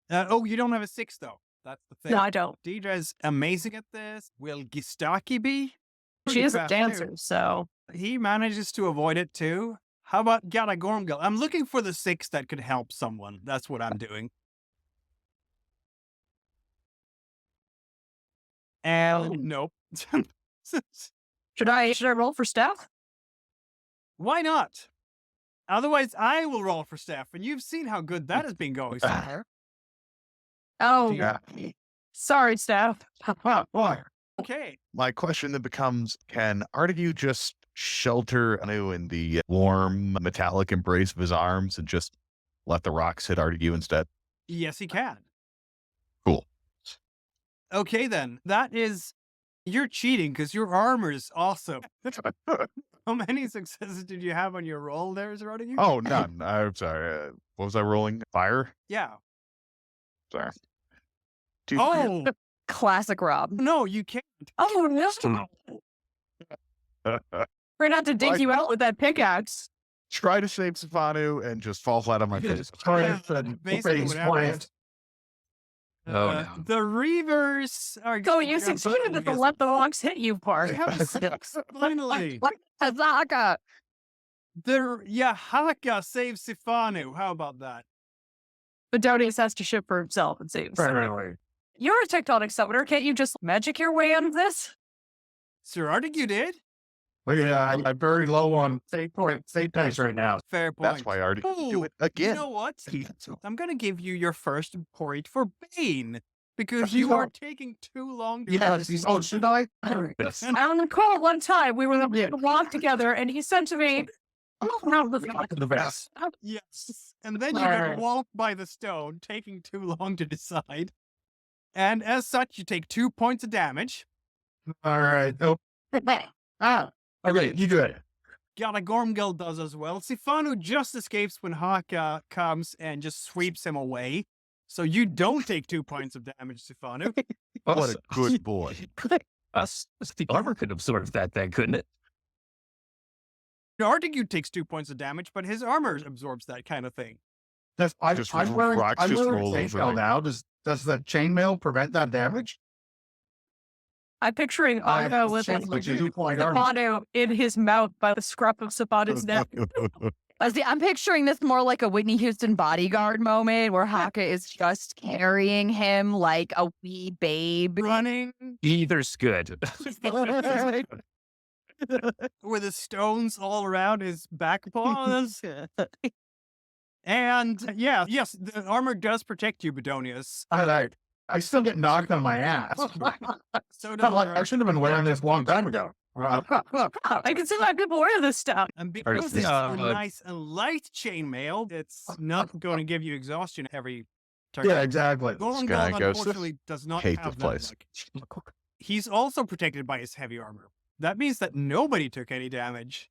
Oh, you don't have a 6 though. That's the thing. No, I don't. Deidre is amazing at this. Will Gistaki be? She Pretty is a fast, too. dancer, so He manages to avoid it too. How about Garagormgal? I'm looking for the 6 that could help someone. That's what I'm doing. And nope. should I roll for staff? Why not? Otherwise, I will roll for staff, and you've seen how good that has been going so far. Oh, Yeah. sorry, staff. Why? Okay. My question then becomes, can Artigue just shelter Anu in the warm metallic embrace of his arms and just let the rocks hit Artigue instead? Yes, he can. Cool. Okay, then. That is... You're cheating because your armor is awesome. How many successes did you have on your roll there, Zerodigu? Oh, none. I'm sorry. What was I rolling? Fire? Yeah. Sorry. Two- Oh, Classic Rob. no, you can't. Oh, no. We're not to dig Why- you out with that pickaxe. try to save Stefanu and just fall flat on my face. Basically what happens. Oh, no. The Reavers are Go, you succeeded at the let the rocks hit you part. They have 6, finally. Hazaka. Haka saves Sifanu. How about that? Bedonius has to ship for himself and save. Apparently. You're a tectonic summoner. Can't you just magic your way out of this? Sir Artigue did. Look at that. I'm very low on fate dice right now. Fair point. That's why I already do it You again. know what? I'm going to give you your first point for Bane because You you are are- taking too long to Yes. Oh, should I? This. I recall one time we were walk together and he said to me, "Oh, The best. Yes. And then you get walloped by the stone, taking too long to decide. And as such, you take 2 points of damage. All right. Oh, okay. You do it. Gormgil does as well. Sifanu just escapes when Haka comes and just sweeps him away. So you don't take 2 points of damage, Sifanu. What a good boy. The armor could absorb that then, couldn't it? Artigue takes 2 points of damage, but his armor absorbs that kind of thing. I'm Just wearing rocks just roll over chainmail me. now. Does the chainmail prevent that damage? I'm picturing I have Otto with which is 2-point armor. Stefanu in his mouth by the scruff of Stefanu's neck. I'm picturing this more like a Whitney Houston bodyguard moment where Haka is just carrying him like a wee babe. Running Either's good. with the stones all around his back paws. And yes, the armor does protect you, Bedonius. I still get knocked on my ass. So does I should have been wearing this a long time ago. I can see why people wear this stuff. And because it's nice and light chainmail, it's not going to give you exhaustion every turn. Yeah, exactly. Gormgil, guy goes, unfortunately, does not hate have this place. that luck. He's also protected by his heavy armor. That means that nobody took any damage.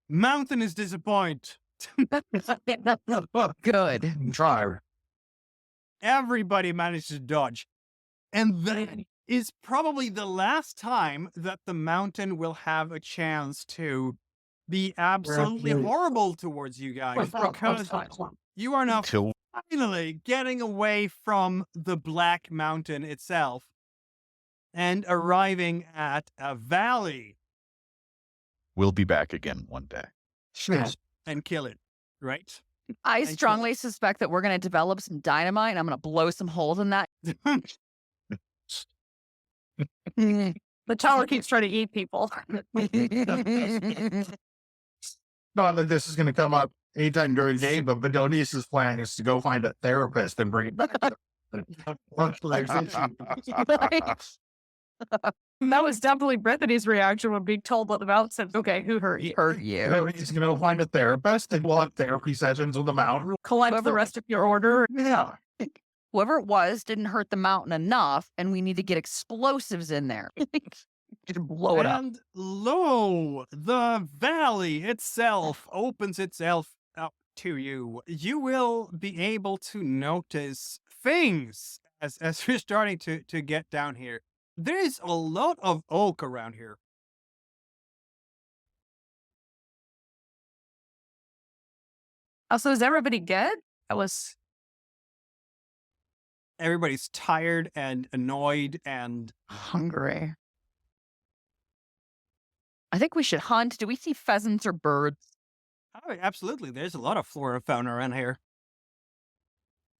Mountain is disappointed. Good. Try. Everybody managed to dodge. And that is probably the last time that the mountain will have a chance to be absolutely horrible towards you guys, because you are now Till finally getting away from the Black Mountain itself and arriving at a valley we'll be back again one day. and kill it, right? I you. strongly suspect that we're going to develop some dynamite and I'm going to blow some holes in that. The tower keeps trying to eat people. Not that this is going to come up anytime during the game, but Bedonius' plan is to go find a therapist and bring it back. That was definitely Bethany's reaction when being told what the mountain said. Okay, who hurt you? Hurt you. He's going to find a therapist and we'll have therapy sessions with the mountain. Collect the rest of your order. Yeah. Whoever it was didn't hurt the mountain enough, and we need to get explosives in there. Just blow it up. And lo, the valley itself opens itself up to you. You will be able to notice things as you're starting to get down here. There is a lot of oak around here. Also, is everybody good? That was Everybody's tired and annoyed and Hungry. I think we should hunt. Do we see pheasants or birds? oh, absolutely. There's a lot of flora and fauna around here.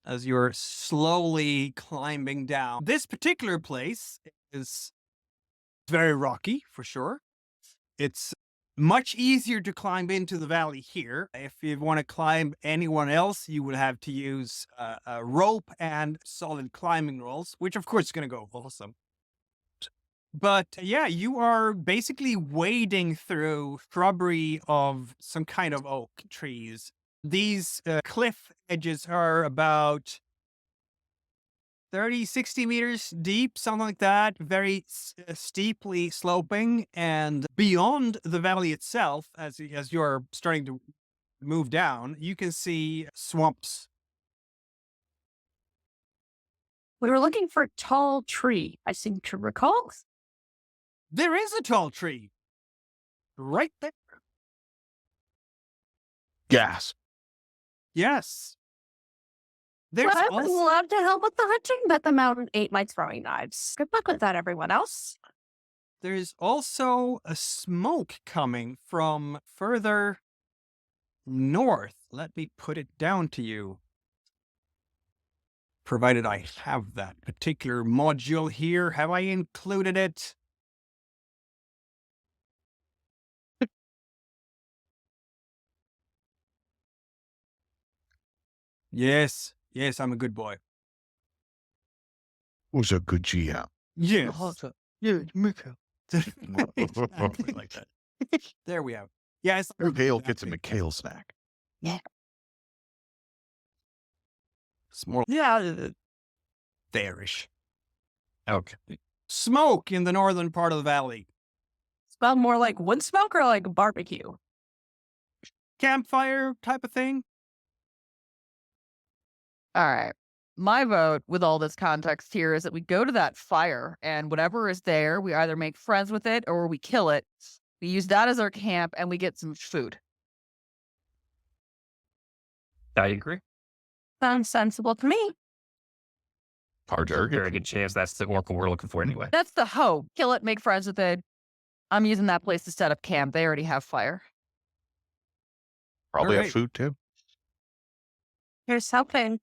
As you're slowly climbing down. This particular place is very rocky, for sure. It's much easier to climb into the valley here. If you want to climb anywhere else, you would have to use a rope and solid climbing rolls, which of course is going to go awesome. But yeah, you are basically wading through shrubbery of some kind of oak trees. These cliff edges are about 30, 60 meters deep, something like that, very steeply sloping. And beyond the valley itself, as you're starting to move down, you can see swamps. we were looking for a tall tree, I seem to recall. There is a tall tree right there. Gas. Yes. There's Well, I would also love to help with the hunting, but the mountain ate my throwing knives. Good luck with that, everyone else. there's also a smoke coming from further north. Let me put it down to you. Provided I have that particular module here. Have I included it? Yes. Yes, I'm a good boy. Who's a good GM? Yes. Yeah, Miko. Exactly like that. There we have. Yes. Kale gets him a kale snack. It's more there-ish. Okay. Smoke in the northern part of the valley. Smell more like wood smoke or like barbecue? Campfire type of thing. All right. My vote with all this context here is that we go to that fire and whatever is there, we either make friends with it or we kill it. We use that as our camp and we get some food. I agree. Sounds sensible to me. Hard to argue. Very good chance that's the oracle we're looking for anyway. That's the hope. Kill it, make friends with it. I'm using that place to set up camp. They already have fire. Probably have Alright. food too. Here's helping.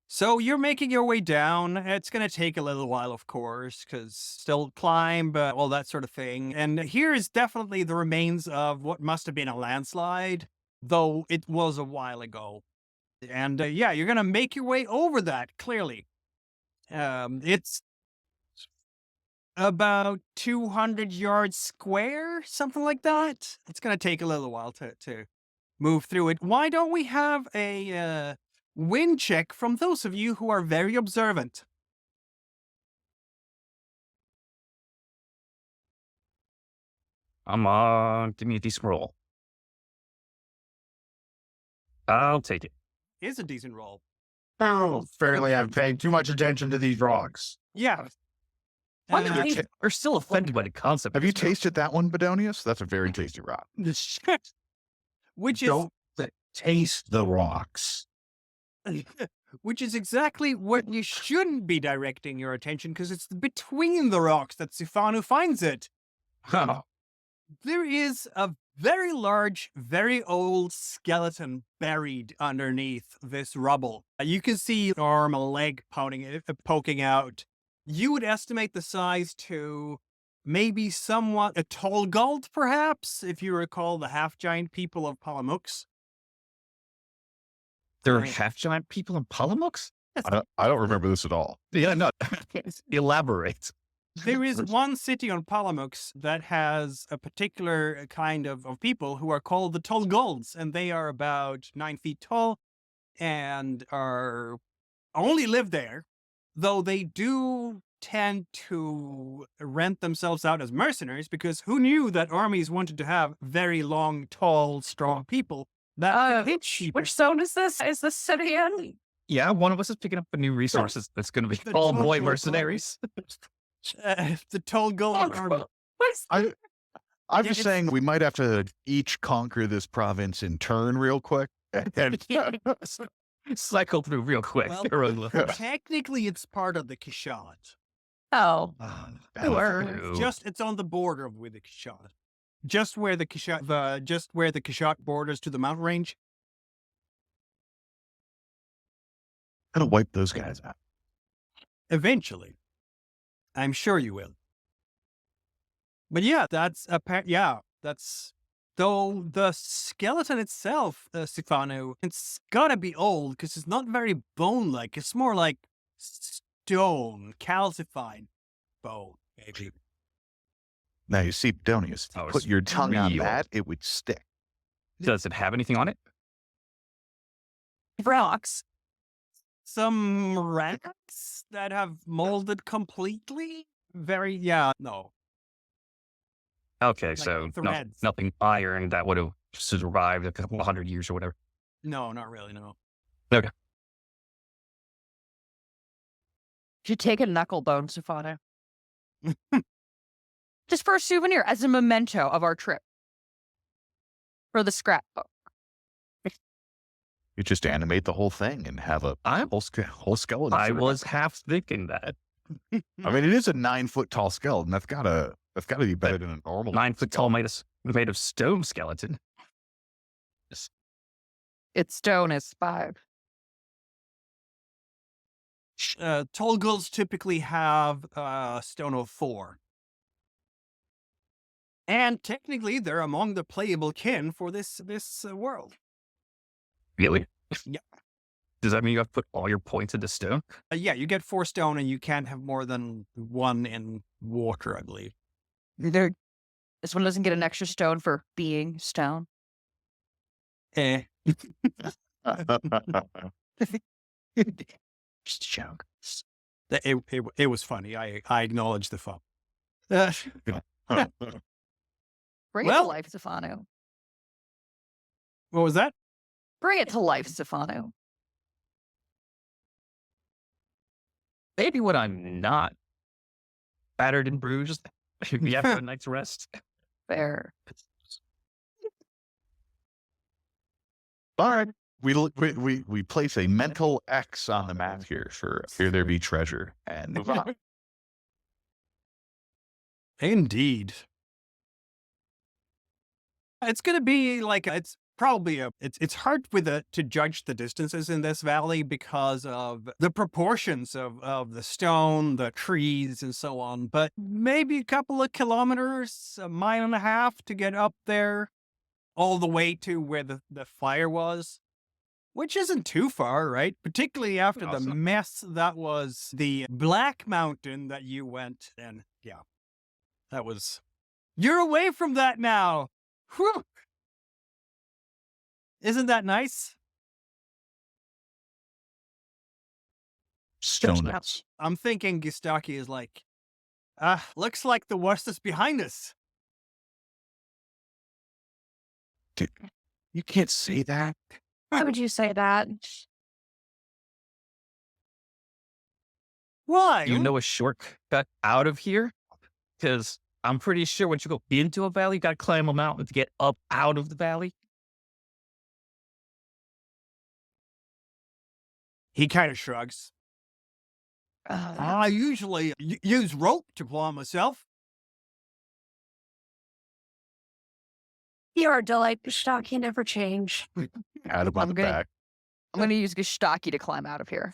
So you're making your way down. It's going to take a little while, of course, because still climb, all that sort of thing. And here is definitely the remains of what must have been a landslide, though it was a while ago. And yeah, you're going to make your way over that, clearly. It's about 200 yards square, something like that. It's going to take a little while to move through it. Why don't we have a wind check from those of you who are very observant? Give me a decent roll. I'll take it. Is a decent roll. Apparently, I'm paying too much attention to these rocks. Yeah. What Uh, did We're still offended by the concept. Have you tasted that one, Bedonius? That's a very tasty rock. which is Don't taste the rocks. which is exactly what you shouldn't be directing your attention, because it's between the rocks that Sifanu finds it. There is a very large, very old skeleton buried underneath this rubble. You can see an arm, a leg poking out. You would estimate the size to maybe somewhat a tall gold, perhaps, if you recall the half-giant people of Palamux. There are Right. half-giant people in Palamux? I don't remember this at all. Yeah, no. Elaborate. There is one city on Palamux that has a particular kind of people who are called the Tall Golds, and they are about 9 feet tall and are only live there, though they do tend to rent themselves out as mercenaries, because who knew that armies wanted to have very long, tall, strong people that hit cheaper. Which zone is this? Is this city in? Yeah, one of us is picking up a new resource that's going to be The all boy total- mercenaries. The Tall Gold army. What's I'm Yeah, just it's- saying we might have to each conquer this province in turn real quick. And Cycle through real quick. Well, Thoroughly. Technically, it's part of the Kishat. oh, True. It's on the border with the Kishat. Just where the Kishat borders to the mountain range. gonna wipe those guys out. Eventually. I'm sure you will. But yeah, that's though the skeleton itself, Stefano, it's gotta be old because it's not very bone-like. It's more like stone, calcified bone, maybe. Now you see, Bedonius, if you Oh, put it's your tongue on real. that, it would stick. Does it have anything on it? rocks. Some rats that have molded completely? No. Okay, so threads. nothing iron that would have survived a couple 100 years or whatever. No, not really, no. Should take a knuckle bone, Stefano. Just for a souvenir, as a memento of our trip. for the scrapbook. You just animate the whole thing and have a whole skeleton. I sort of was half thinking that. I mean, it is a 9-foot tall skeleton. That's gotta be better than a normal 9-foot tall skeleton. made of stone skeleton. Its stone is 5. Tall ghouls typically have a stone of 4. And technically, they're among the playable kin for this world. Really? Yeah. Does that mean you have to put all your points into stone? Yeah, you get 4 stone, and you can't have more than 1 in water, I believe. This one doesn't get an extra stone for being stone. Eh. Just a joke. It was funny. I acknowledge the fun. Bring it to Well- life, Stefano. What was that? Bring it to life, Stefano. Maybe when I'm not battered and bruised, maybe after a night's rest. Fair. All right. We place a mental X on the map here for here there be treasure and move on. Indeed. It's going to be like, it's probably it's hard to judge the distances in this valley because of the proportions of the stone, the trees, and so on. But maybe a couple of kilometers, 1.5 miles to get up there, all the way to where the fire was, which isn't too far, right? Particularly after the Awesome. mess that was the Black Mountain that you went in. Yeah, that was. You're away from that now. Whew. Isn't that nice? Stone X. I'm thinking Gistaki is like, looks like the worst is behind us. You can't say that. Why would you say that? Why? Do you know a shortcut out of here? Because I'm pretty sure once you go into a valley, you got to climb a mountain to get up out of the valley. He kind of shrugs. I usually use rope to climb myself. You're a delight, Stocky, never change. Add him on the I'm gonna- back. I'm going to use Gistaki to climb out of here.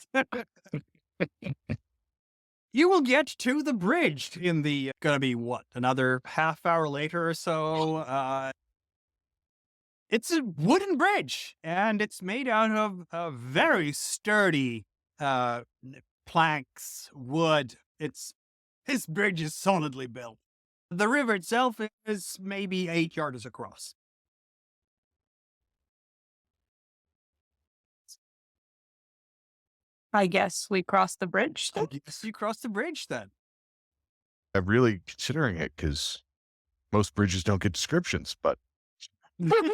You will get to the bridge in the, gonna be what, another half hour later or so. It's a wooden bridge, and it's made out of very sturdy planks, wood. This bridge is solidly built. The river itself is maybe 8 yards across. I guess we crossed the bridge. I guess you cross the bridge then. I'm really considering it because most bridges don't get descriptions, but look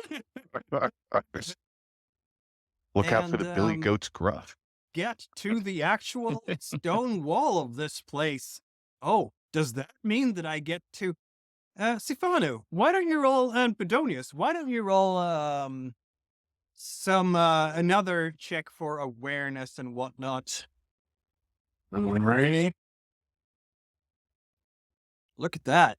out for the And, Billy Goat's gruff. Get to the actual stone wall of this place. Oh, does that mean that I get to Sifanu? Why don't you roll, and Bedonius, why don't you roll some another check for awareness and whatnot? Ready? Look at that.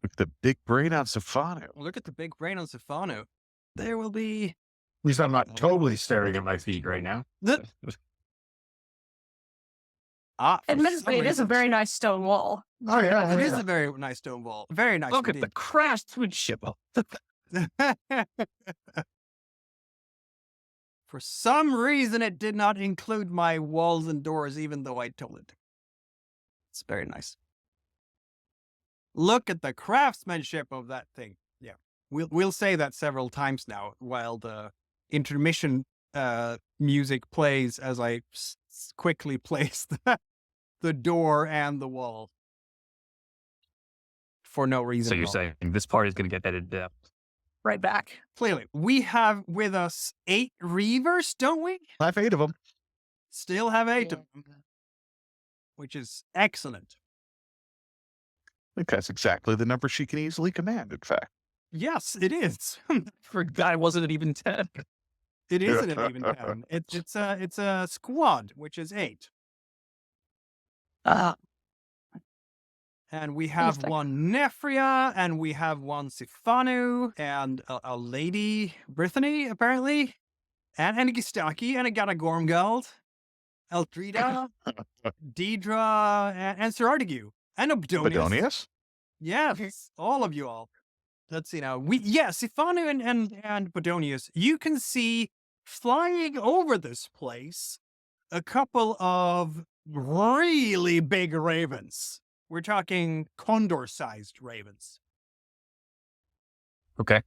Look at the big brain on Safano. Look at the big brain on Sifanu. There will be At least I'm not totally staring at my feet right now. for Admittedly, some it is a reason- very nice stone wall. Oh, yeah. It is a very nice stone wall. Very nice. Look at the indeed. craftsmanship. For some reason, it did not include my walls and doors, even though I told it. It's very nice. Look at the craftsmanship of that thing. Yeah, we'll say that several times now while the intermission music plays as I quickly place the door and the wall for no reason. So at you're all. saying this part is going to get edited. Right back. Clearly, we have with us 8 reavers, don't we? I have 8 of them. Still have 8 of them, which is excellent. I think that's exactly the number she can easily command, in fact. Yes, it is. Forgot it wasn't even 10. It isn't an even 10. It's a squad, which is 8. Uh, And we have second. one Nephria, and we have one Sifanu, and a lady, Brittany, apparently, and Gistaki, and a Gormgald, Eldrida, Deidre, and Sir Artigue, and Abdonius. Bedonius? Yes, all of you all. Let's see now. Sifanu and Bedonius, you can see flying over this place a couple of really big ravens. We're talking condor-sized ravens. Okay.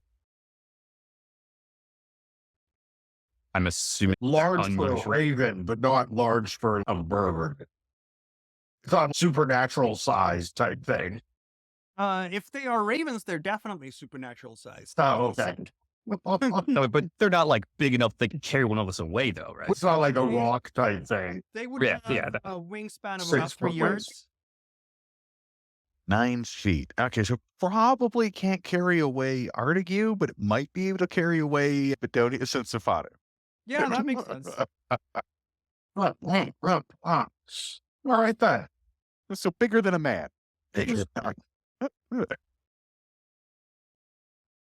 I'm assuming Large for a unusual. raven, but not large for a bird. It's not supernatural size type thing. If they are ravens, they're definitely supernatural sized. Oh, okay. No, but they're not like big enough they can carry one of us away, though, right? It's not like a rock type thing. They would Yeah, have yeah, a wingspan of 6 about 3 foot yards. 9 feet. Okay, so probably can't carry away Artigue, but it might be able to carry away Bedonius and Sifanu. Yeah, that makes sense. All right then. So bigger than a man.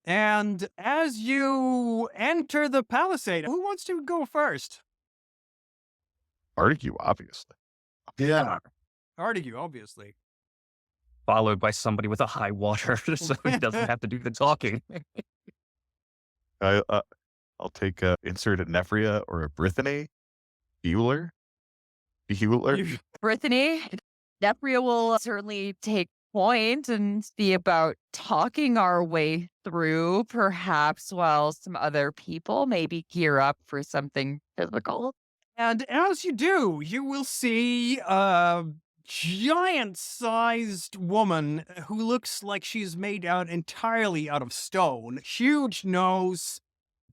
And as you enter the palisade, who wants to go first? Artigue, obviously. Yeah. Artigue, obviously. Followed by somebody with a high water, so he doesn't have to do the talking. I'll take insert a Nephria or a Brittany. Bueller. Brittany, Nephria will certainly take point and see about talking our way through, perhaps while some other people maybe gear up for something physical. And as you do, you will see a giant-sized woman who looks like she's made entirely out of stone. Huge nose,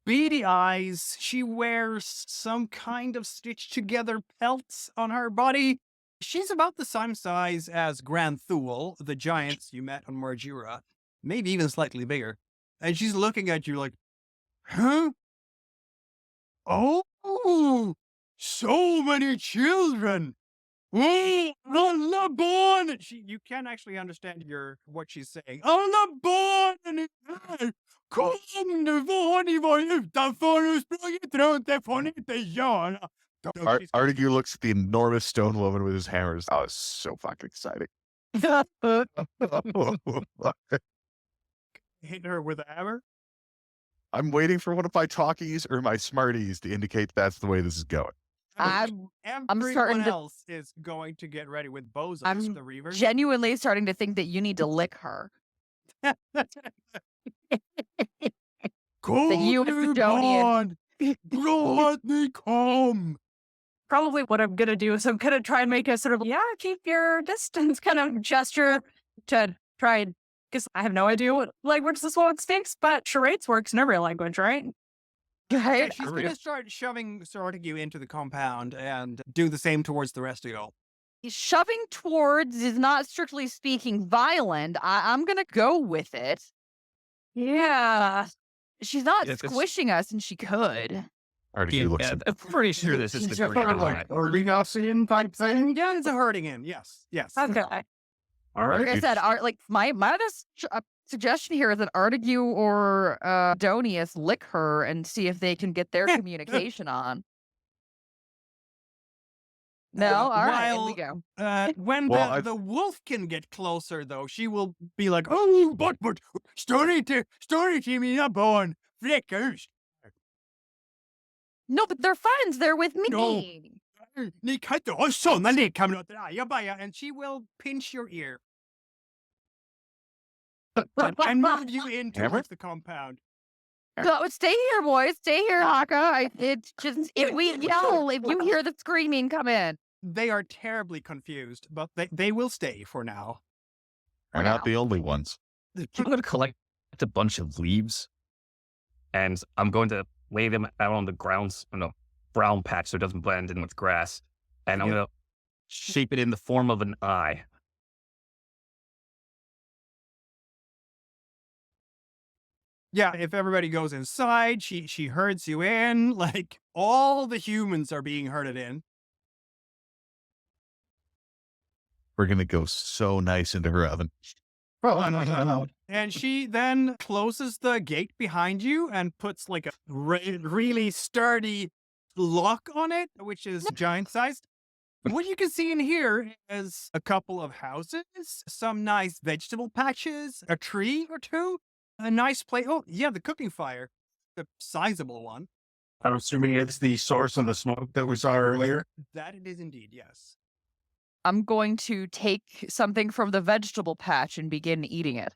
beady eyes. She wears some kind of stitched-together pelts on her body. She's about the same size as Grand Thule, the giants you met on Marjura, maybe even slightly bigger. And she's looking at you like, huh? Oh, so many children. Oh, alla barn! You can't actually understand what she's saying. Alla barnen är här! Kom nu, vad ni var utanför och sprungit runt, det får ni inte göra. Artigue looks at the enormous stone woman with his hammers. Oh, it's so fucking exciting. Hit her with a hammer? I'm waiting for one of my talkies or my smarties to indicate that's the way this is going. I'm Everyone starting to- else is going to get ready with bows. I'm The Reavers. genuinely starting to think that you need to lick her. That you and Bedonian. Let me come. Probably what I'm going to do is I'm going to try and make a sort of, keep your distance kind of gesture to try and, because I have no idea what language this woman speaks, but charades works in every language, right? Right? She's going to start shoving Sir Artigue into the compound and do the same towards the rest of y'all. Shoving towards is not strictly speaking violent. I'm going to go with it. Yeah. She's not Yeah, 'cause- squishing us, and she could. Artigue looks at I'm pretty sure this is the It's a green kind of line. like Erdingasian type thing. Yeah, it's a hurting in. Yes. Okay. All Like right. I said, my other suggestion here is that Artigue or Donius lick her and see if they can get their communication on. No? All right, here we go. When Well, the wolf can get closer, though, she will be like, "Oh, but story to me, not born flickers. No, but they're friends. They're with me. No. Ni kan inte ha såna lekkamrater. Jag bara, and she will pinch your ear and move you in Hammer? towards the compound. Go, stay here, boys. Stay here, Haka. It's just if we yell, if you hear the screaming, come in. They are terribly confused, but they will stay for now. We're not the only ones. I'm going to collect a bunch of leaves, and I'm going to lay them out on the grounds in a brown patch so it doesn't blend in with grass. And I'm going to shape it in the form of an eye. Yeah, if everybody goes inside, she herds you in. Like, all the humans are being herded in. We're going to go so nice into her oven. And she then closes the gate behind you and puts like a really sturdy lock on it, which is giant sized. What you can see in here is a couple of houses, some nice vegetable patches, a tree or two, a nice place. Oh, yeah, the cooking fire, the sizable one. I'm assuming it's the source of the smoke that we saw earlier. That it is indeed, yes. I'm going to take something from the vegetable patch and begin eating it.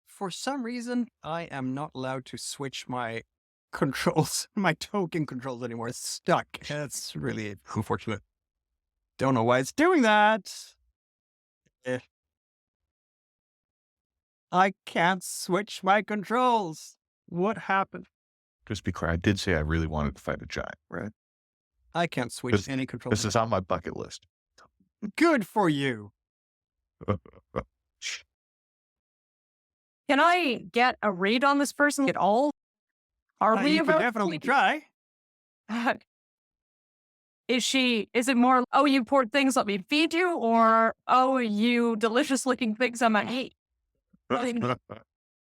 For some reason, I am not allowed to switch my controls, my token controls anymore. It's stuck. That's really unfortunate. Don't know why it's doing that. I can't switch my controls. What happened? Just be clear, I did say I really wanted to fight a giant, right? I can't switch any controls. This is on my bucket list. Good for you. Can I get a read on this person at all? Are we You could about definitely try. Is it more, oh, you poor things, let me feed you, or, oh, you delicious looking things I might eat?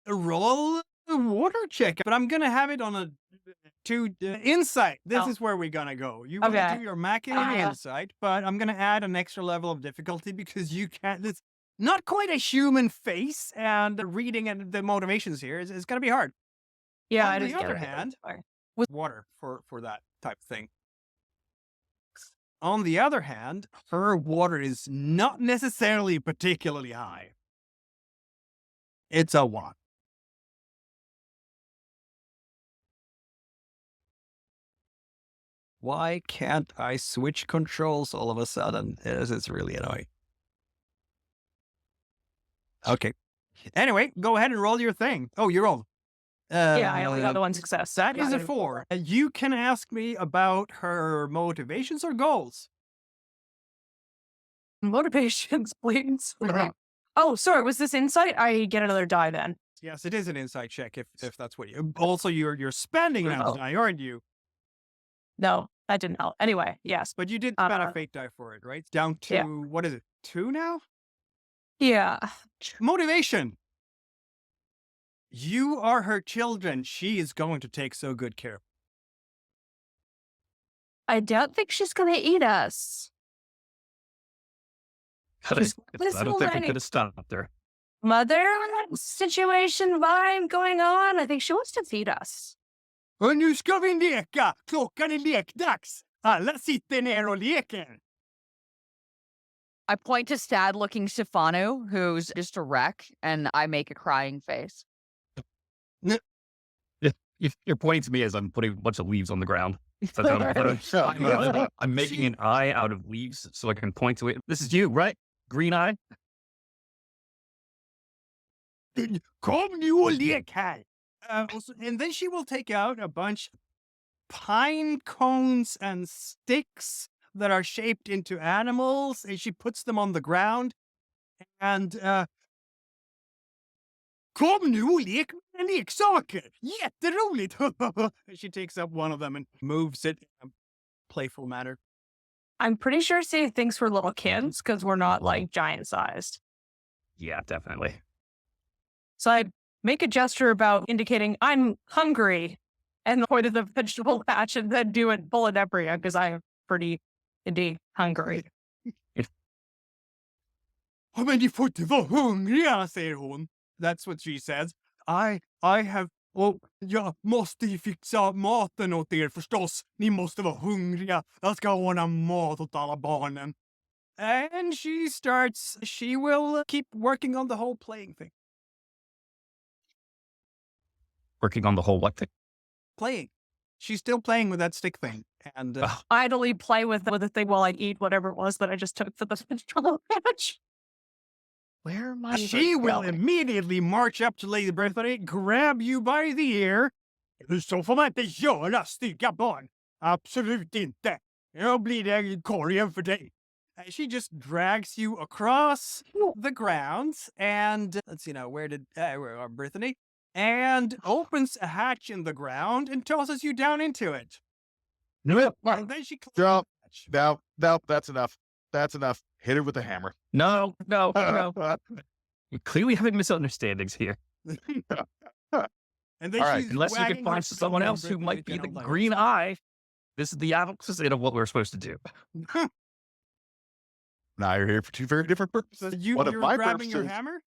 Roll a water check, but I'm going to have it on a insight. This Oh. is where we're going to go. You Okay. want to do your macking and insight, but I'm going to add an extra level of difficulty because you can't, it's not quite a human face, and reading and the motivations here is going to be hard. Yeah, On I the just get other it. hand, Sorry. with water for that type of thing. On the other hand, her water is not necessarily particularly high. It's a 1. Why can't I switch controls all of a sudden? It's really annoying. Okay. Anyway, go ahead and roll your thing. Oh, you rolled. Yeah, I only got the one success. That is Yeah. a 4. You can ask me about her motivations or goals. Motivations, please. Oh, sorry, was this insight? I get another die then. Yes, it is an insight check if that's what you. Also, you're spending that Oh. die, aren't you? No, that didn't help. Anyway, yes. But you did spend a fate die for it, right? It's down to Yeah. what is it? 2 now? Yeah. Motivation. You are her children. She is going to take so good care of. I don't think she's going to eat us. I don't think we already. could have stopped her. Mother situation vibe going on. I think she wants to feed us. Och nu ska vi leka! Klockan är lekdags! Alla sitter ner och leker! I point to sad-looking Stefano, who's just a wreck, and I make a crying face. If you're pointing to me as I'm putting a bunch of leaves on the ground. I'm making an eye out of leaves so I can point to it. This is you, right? Green eye? Kom nu och lek här! And then she will take out a bunch of pine cones and sticks that are shaped into animals, and she puts them on the ground. And kom nu och lek med leksaker! Jätteroligt! She takes up one of them and moves it in a playful manner. I'm pretty sure Steve thinks we're little kids because we're not like giant sized. Yeah, definitely. So I make a gesture about indicating I'm hungry and point at the vegetable patch and then do it full of Nebria because I'm pretty indeed hungry. Ja, men ni får inte vara hungriga, säger hon. That's what she says. I have... Och jag måste ju fixa maten åt er förstås. Ni måste vara hungriga. Jag ska ordna mat åt alla barnen. And she will keep working on the whole playing thing. Working on the whole what thing? Playing. She's still playing with that stick thing. And Idly play with the thing while I eat whatever it was that I just took for the vegetable patch. Where am I? she will immediately march up to Lady Birthday, grab you by the ear. Så får man inte göra, stygga barn. Absolut inte. Jag blir där i korgen för dig. She just drags you across the grounds and let's see now, where are Brittany? And opens a hatch in the ground and tosses you down into it. And then she Jump. No, that's enough. That's enough. Hit her with a hammer. No. We clearly having misunderstandings here. And then All right, she's Unless you wagging can her find someone finger else who at might be the gentle dice. green eye. This is the opposite of what we're supposed to do. Now you're here for two very different purposes. You're One of my grabbing your purposes- hammer?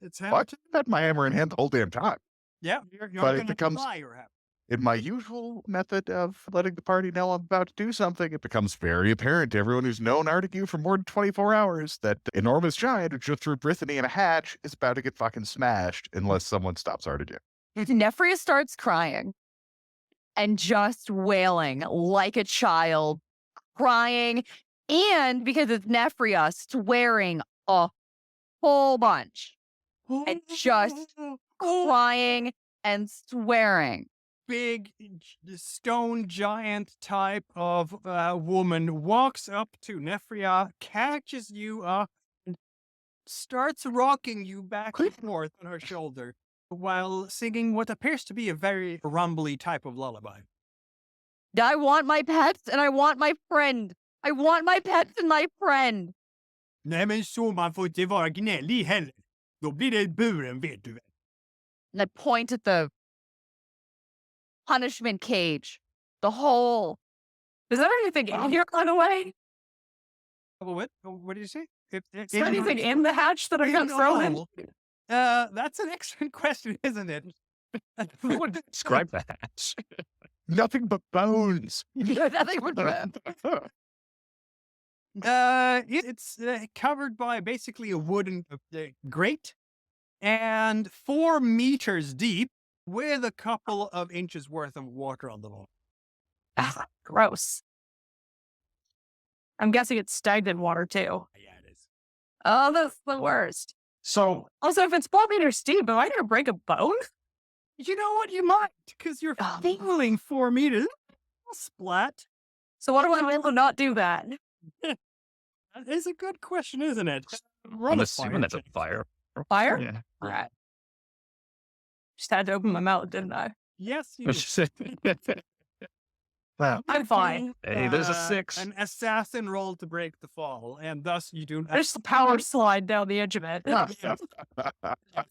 It's hammer What? time? I've had my hammer in hand the whole damn time. Yeah, you're But it gonna becomes- fly your hammer. In my usual method of letting the party know I'm about to do something, it becomes very apparent to everyone who's known Artigue for more than 24 hours that the enormous giant who just threw Brittany in a hatch is about to get fucking smashed unless someone stops Artigue. Nefria starts crying and just wailing like a child, crying. And because it's Nefria, swearing a whole bunch, and just crying and swearing. Big stone giant type of woman walks up to Nefria, catches you up, and starts rocking you back and forth on her shoulder while singing what appears to be a very rumbly type of lullaby. I want my pets and I want my friend. I want my pets and my friend. Nej men så man får inte vara gnällig heller. Då blir det buren, vet du väl. And I point at the punishment cage, the hole. Is there anything in here, by the way? What did you say? Is there anything in the hatch that I got thrown in? That's an excellent question, isn't it? Who would describe the hatch? Nothing but bones. Nothing but It's covered by basically a wooden grate and 4 meters deep with a couple of inches worth of water on the bottom. Gross. I'm guessing it's stagnant water too. Yeah, it is. Oh, that's the worst. So Also, if it's 4 meters deep, am I going to break a bone? You know what? You might, because you're Oh. falling 4 meters. Splat. So what do I do to not do that? That is a good question, isn't it? I'm assuming that's a fire. Fire? Yeah. All right. Just had to open my mouth, didn't I? Yes, you well, I'm fine. Hey, there's a 6. An assassin rolled to break the fall, and thus you do. There's the power slide down the edge of it. yeah,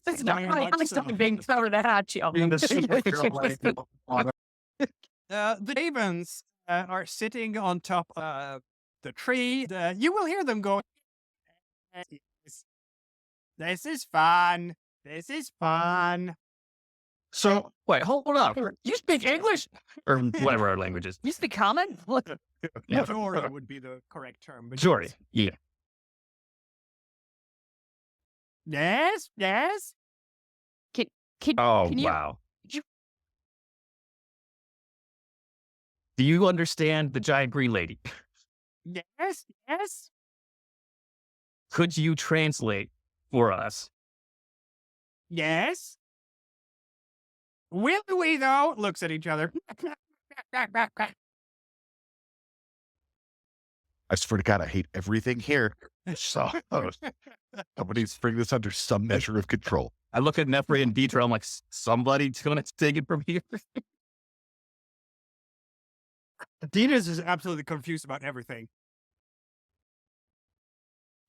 It's not Very right. much I'm still so. being thrown in a hatch, yo. being the superhero like, on it. The ravens are sitting on top of the tree. You will hear them go, "This is fun. This is fun." So Wait, hold up. You speak English? Or whatever our language is. You speak common? Look, Yeah. Majority would be the correct term. But Jory. Yeah. Yes, yes. Oh, can you- wow. you- Do you understand the giant green lady? Yes, yes. Could you translate for us? Yes. Will we, though? Looks at each other. I swear to God, I hate everything here. So somebody's bring this under some measure of control. I look at Nefri and Deidre, I'm like, somebody's going to take it from here. Dearest is absolutely confused about everything.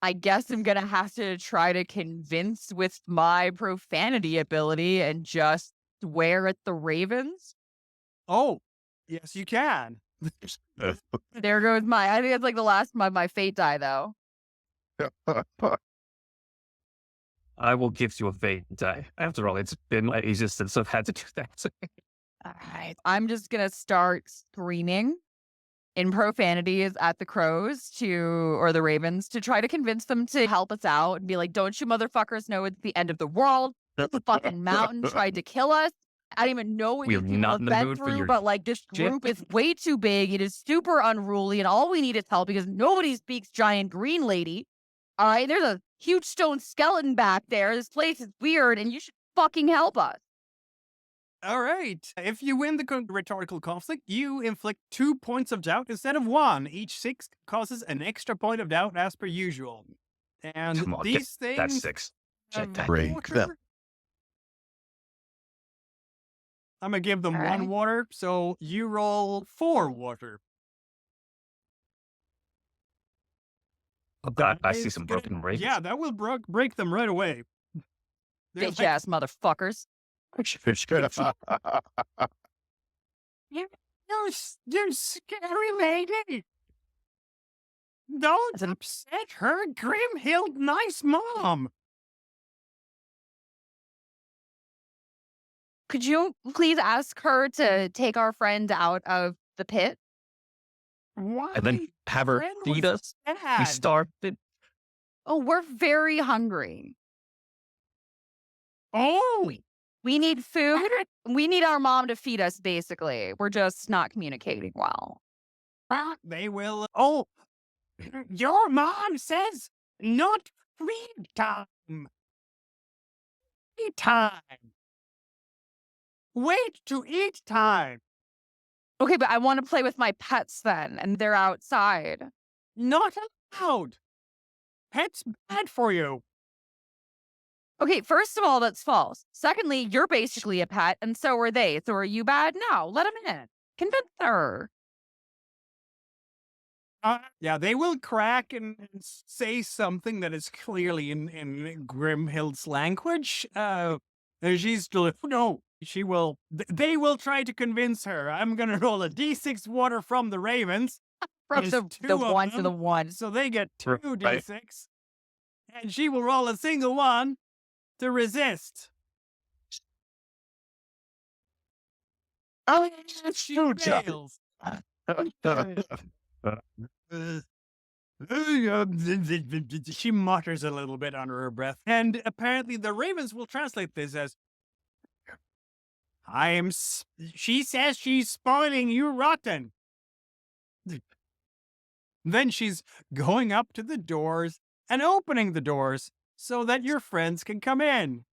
I guess I'm gonna have to try to convince with my profanity ability and just swear at the ravens. Oh, yes, you can. There goes my. I think it's like the last of my fate die though. I will give you a fate die. After all, it's been my existence. I've had to do that. All right, I'm just gonna start screaming in profanities at the crows or the ravens to try to convince them to help us out and be like, "Don't you motherfuckers know it's the end of the world? This fucking mountain tried to kill us. I don't even know what We you are people not have in the been mood for through, your but like this shit." group is way too big. It is super unruly, and all we need is help because nobody speaks giant green lady. All right, there's a huge stone skeleton back there. This place is weird, and you should fucking help us." All right. If you win the rhetorical conflict, you inflict 2 points of doubt instead of 1. Each 6 causes an extra point of doubt as per usual. And Come on, these get that things 6. have Get that. Break them. water. I'm going to give them All 1 right. water, so you roll 4 water. I see is some gonna- broken ravens. Yeah, that will break them right away. They're Bitch like, ass motherfuckers. you're scary lady. Don't upset her, Grimhild, nice mom. Could you please ask her to take our friend out of the pit? Why? And then have her Friend feed was us. sad. We starved it. Oh, we're very hungry. Oh, We need food. We need our mom to feed us, basically. We're just not communicating well. they will. Oh, your mom says not feed time. Eat time. Wait to eat time. Okay, but I want to play with my pets then, and they're outside. Not allowed. Pet's bad for you. Okay, first of all, that's false. Secondly, you're basically a pet, and so are they. So are you bad? No, let them in. Convince her. Yeah, they will crack and say something that is clearly in Grimhild's language. She's still no. She will. They will try to convince her. I'm gonna roll a d6 water from the ravens. From There's the 2 of one to them, the one. so they get 2 Right. d6, and she will roll a single one to resist. Oh, She so dumb. fails. She mutters a little bit under her breath, and apparently the ravens will translate this as, she says she's spoiling you rotten. Then she's going up to the doors and opening the doors so that your friends can come in.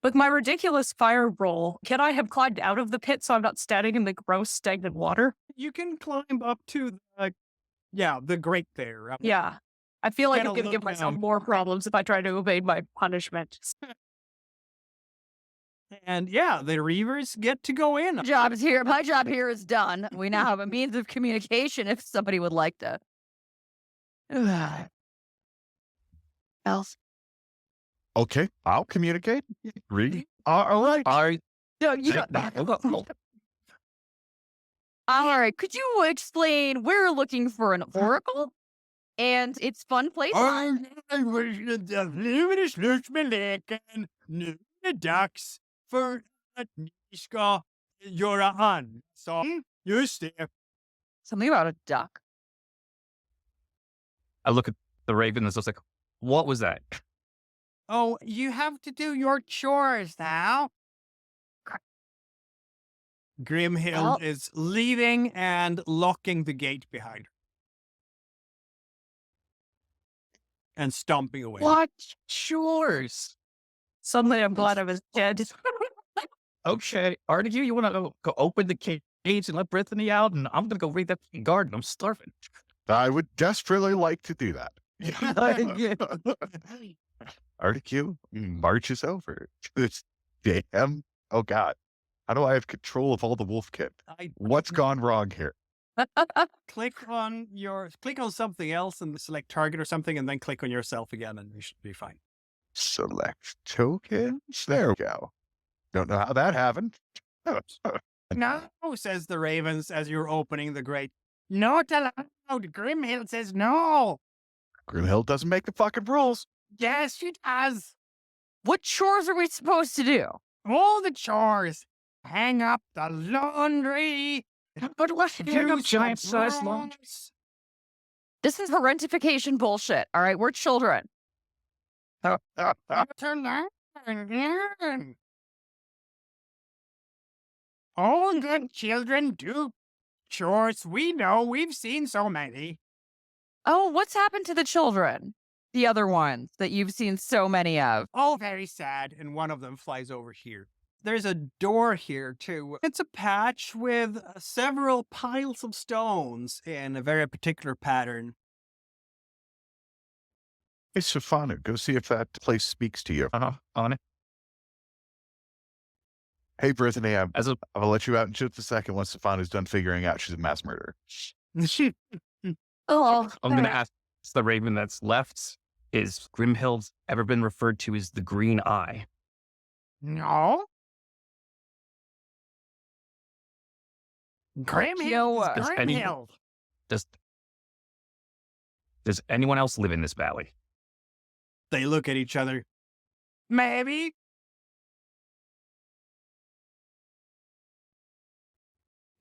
With my ridiculous fire roll, can I have climbed out of the pit so I'm not standing in the gross, stagnant water? You can climb up to the grate there. Yeah. I feel like Gotta I'm going to look give myself down. more problems if I try to evade my punishment. And yeah, the reavers get to go in. My job here is done. We now have a means of communication if somebody would like to. Else. Okay, I'll communicate. Read. All right. No, you don't. All right. Could you explain? We're looking for an oracle, and it's fun place. Ducks for Niska Yorahan. So you stay. Something about a duck. I look at the raven and I was like, what was that? Oh, you have to do your chores now. Grimhild Well- is leaving and locking the gate behind her. And stomping away. What? Chores. Suddenly I'm glad I was dead. Okay. Artigue, you want to go open the cage and let Brittany out? And I'm going to go read that garden. I'm starving. I would desperately like to do that. RDQ marches over. It's damn. Oh God. How do I have control of all the wolfkin? What's gone wrong here? Click on something else and select target or something, and then click on yourself again, and you should be fine. Select tokens. There we go. Don't know how that happened. No, says the ravens as you're opening the grate. Not allowed. Grimhild says no. Grimhild doesn't make the fucking rules. Yes, she does. What chores are we supposed to do? All the chores. Hang up the laundry. But what? Do Giant some size laundry. brooms. This is parentification bullshit. All right, we're children. To learn. All good children do chores. We know. We've seen so many. Oh, what's happened to the children? The other ones that you've seen so many of. All very sad. And one of them flies over here. there's a door here too. It's a patch with several piles of stones in a very particular pattern. Hey, Stefano, go see if that place speaks to you. On it. Hey, Brittany, As a I'll let you out in just a second once Stefano's done figuring out she's a mass murderer. Oh, I'm going to ask the raven that's left, is Grimhild ever been referred to as the Green Eye? No. Grimhild. Does does anyone else live in this valley? They look at each other. Maybe.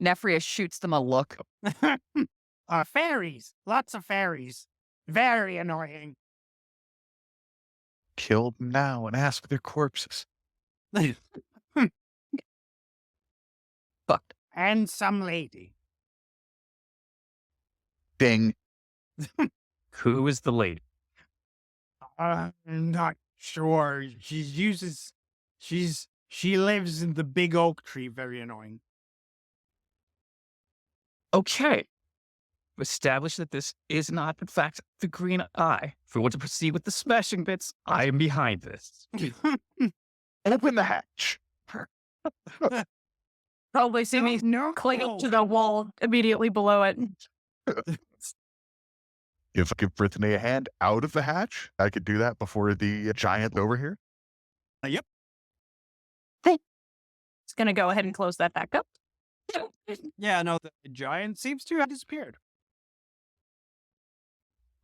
Nefria shoots them a look. Fairies. Lots of fairies. Very annoying. Kill them now and ask their corpses. Fucked. And some lady. Ding. Who is the lady? I'm not sure. She lives in the big oak tree. Very annoying. Okay. Establish that this is not, in fact, the Green Eye. If we want to proceed with the smashing bits, I am behind this. Open the hatch. probably see me clinging to the wall immediately below it. If I give Brittany a hand out of the hatch, I could do that before the giant over here. Yep. It's going to go ahead and close that back up. Yeah, no, the giant seems to have disappeared.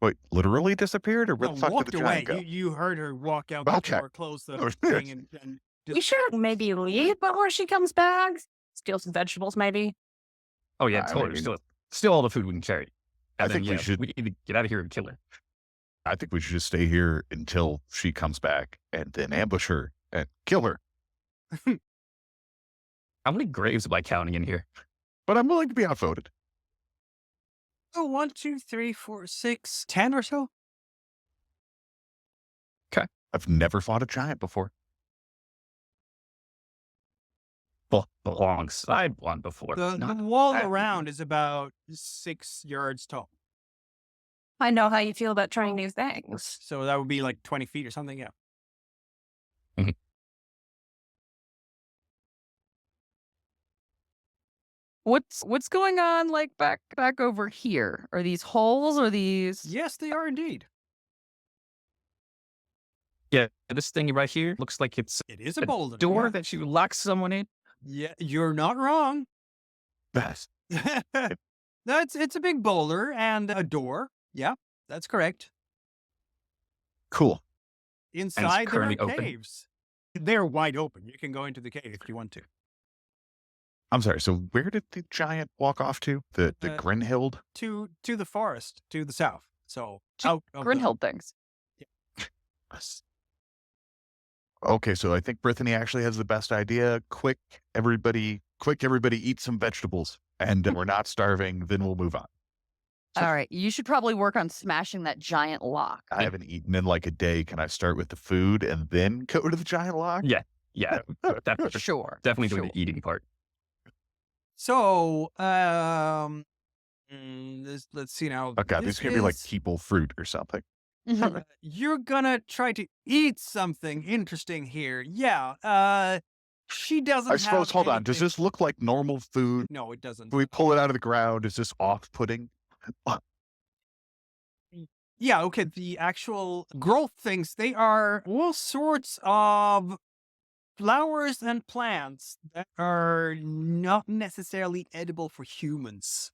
Wait, literally disappeared, or where No, the fuck did walked the away. giant go? You heard her walk out the Okay. door, close the Oh, thing, and We should maybe leave before she comes back. Steal some vegetables, maybe. Oh, yeah, I totally. mean- Still all the food we can carry. I And think then, we should- We need to get out of here and kill her. I think we should just stay here until she comes back and then ambush her and kill her. How many graves am I counting in here? But I'm willing to be outvoted. oh, 1, 2, 3, 4, 6, 10 or so. I've never fought a giant before. Alongside one before. The Not wall that- around is about 6 yards tall, I know how you feel about trying new things. so that would be like 20 feet or something. Yeah. What's going on like back over here? Are these holes or these Yes, they are indeed. Yeah, this thing right here looks like it's It is a a boulder. door yeah. that you lock someone in. Yeah, you're not wrong. Best. It's a big boulder and a door. Yeah, that's correct. Cool. Inside there are currently open. caves. They're wide open. You can go into the cave if you want to. I'm sorry. So where did the giant walk off to? The Grinhild? To the forest to the south. So To out of the- Grinhild things? Okay, so I think Brittany actually has the best idea. Quick, everybody eat some vegetables. And we're not starving, then we'll move on. All right, you should probably work on smashing that giant lock. I haven't eaten in like a day. Can I start with the food and then go to the giant lock? Yeah, definitely, Sure. definitely doing sure. the eating part. So let's see now. Oh god, This these could be like is- people fruit or something. Mhm. You're gonna try to eat something interesting here. Yeah. She doesn't. I suppose, have hold on. Does anything- this look like normal food? No, it doesn't. When we pull it out of the ground, is this off-putting? Yeah, okay, the actual growth things, they are all sorts of flowers and plants that are not necessarily edible for humans.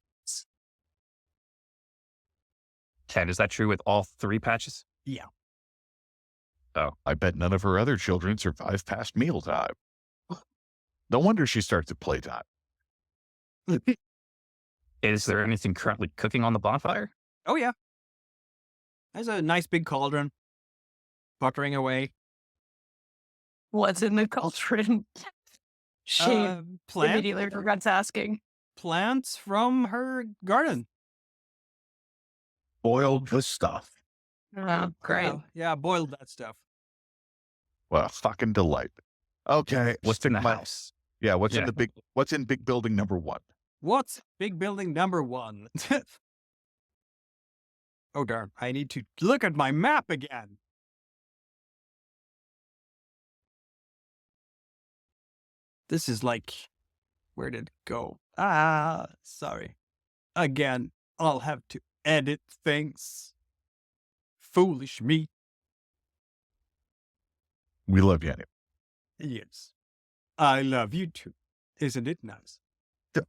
Ken, is that true with all 3 patches? I bet none of her other children survive past mealtime. No wonder she starts at playtime. Is there anything currently cooking on the bonfire? Oh, yeah. There's a nice big cauldron buttering away. What's in the cauldron? She Plant, immediately regrets asking. plants from her garden. Boiled the stuff. Oh, great. Yeah, boiled that stuff. What a fucking delight. Okay. What's in the my- house? Yeah. What's in Yeah. what's in big building number 1? What's big building number 1? Oh, darn. I need to look at my map again. This is like, where did it go? Sorry. Again, I'll have to edit things. Foolish me. We love you anyway. Yes. I love you too. Isn't it nice?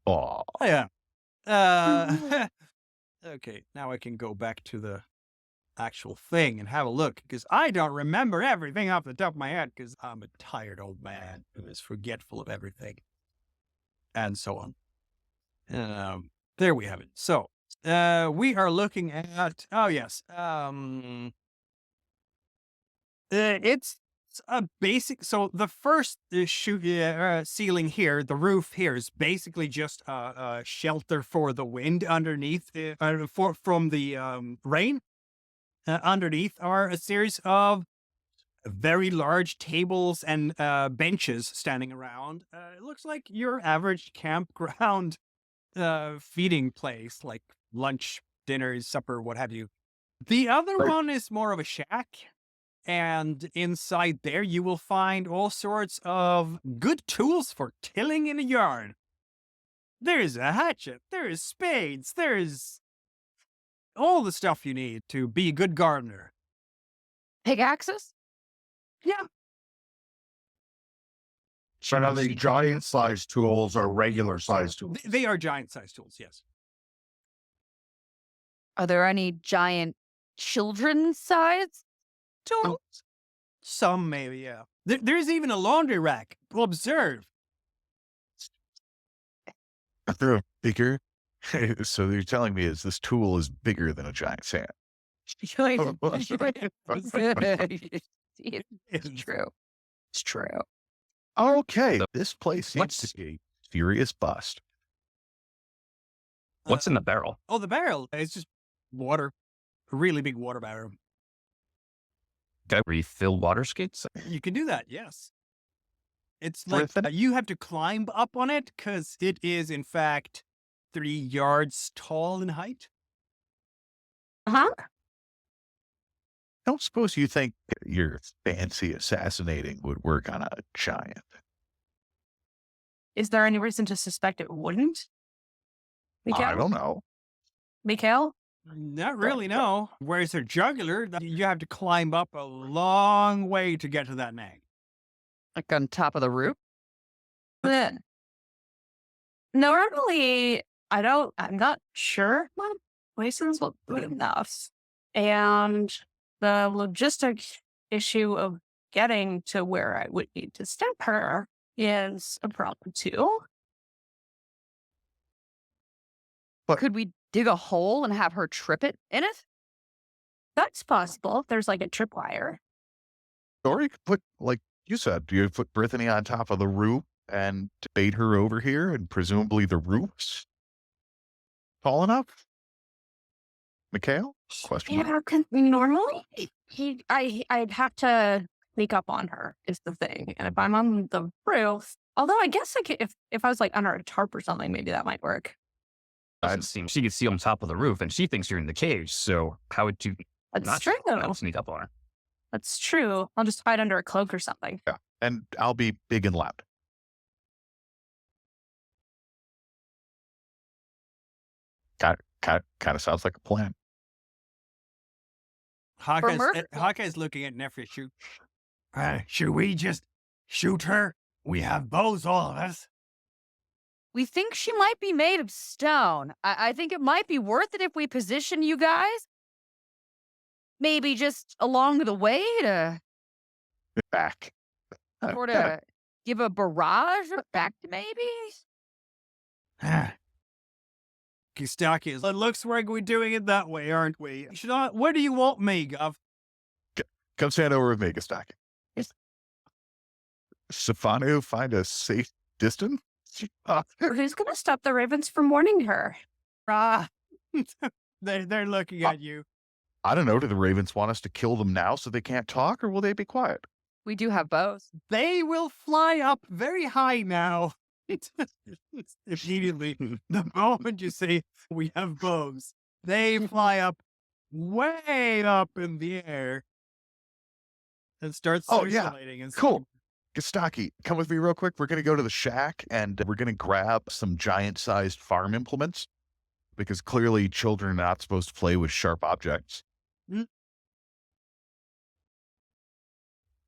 Aw. Yeah. Okay, now I can go back to the actual thing and have a look, because I don't remember everything off the top of my head, because I'm a tired old man who is forgetful of everything. And so on. There we have it. So, we are looking at, oh yes, it's a basic, so the first ceiling here, the roof here, is basically just a shelter for the wind underneath, from the rain. Underneath are a series of very large tables and benches standing around. It looks like your average campground feeding place, like lunch, dinner, supper, what have you. The other Right. one is more of a shack. And inside there, you will find all sorts of good tools for tilling in a yard. There's a hatchet, there's spades, there's all the stuff you need to be a good gardener. Pickaxes? Yeah. So now the giant size tools are regular size tools. They are giant-sized tools, yes. Are there any giant children's size tools? Some maybe, yeah. There's even a laundry rack. Observe. They're bigger. So you're telling me is this tool is bigger than a giant sand? It's true. It's true. Okay. This place seems What's- to be a furious bust. What's in the barrel? Oh, the barrel. It's just water. A really big water barrel. Can I refill water skates? You can do that, yes. It's Worth like it? you have to climb up on it, because it is, in fact, 3 yards tall in height. Huh? Don't suppose you think your fancy assassinating would work on a giant? Is there any reason to suspect it wouldn't? I don't know. Mikhail? Not really, no. Whereas a jugular, you have to climb up a long way to get to that nag. Like on top of the roof? Normally, I'm not sure my places look good enough. And the logistic issue of getting to where I would need to step her is a problem too. Could we dig a hole and have her trip it in it? That's possible. There's like a tripwire. Or you could put, like you said, you put Brittany on top of the roof and bait her over here, and presumably the roof's tall enough? Mikhail? Question mark. Yeah, normally I'd have to sneak up on her is the thing. And if I'm on the roof, although I guess I could, if I was like under a tarp or something, maybe that might work. Doesn't seem she can see on top of the roof, and she thinks you're in the cage. So how would you That's not true. sneak up on her? That's true. I'll just hide under a cloak or something. Yeah. And I'll be big and loud. Kind of sounds like a plan. Hawkeye's looking at Nefri. Should we just shoot her? We have bows, all of us. We think she might be made of stone. I think it might be worth it if we position you guys. Maybe just along the way to Back. sort of give a barrage back to maybe? Kistaki is. It looks like we're doing it that way, aren't we? Where do you want me, Gov? Come stand over with me, Gostak. Yes. Stefano, find a safe distance? Who's going to stop the ravens from warning her? They're looking at you. I don't know. Do the ravens want us to kill them now so they can't talk, or will they be quiet? We do have bows. They will fly up very high now. It's immediately, the moment you say we have bows, they fly up way up in the air and start Oh, yeah. circulating. And Cool. Gostaki, come with me real quick. We're going to go to the shack and we're going to grab some giant-sized farm implements because clearly children are not supposed to play with sharp objects. Mm.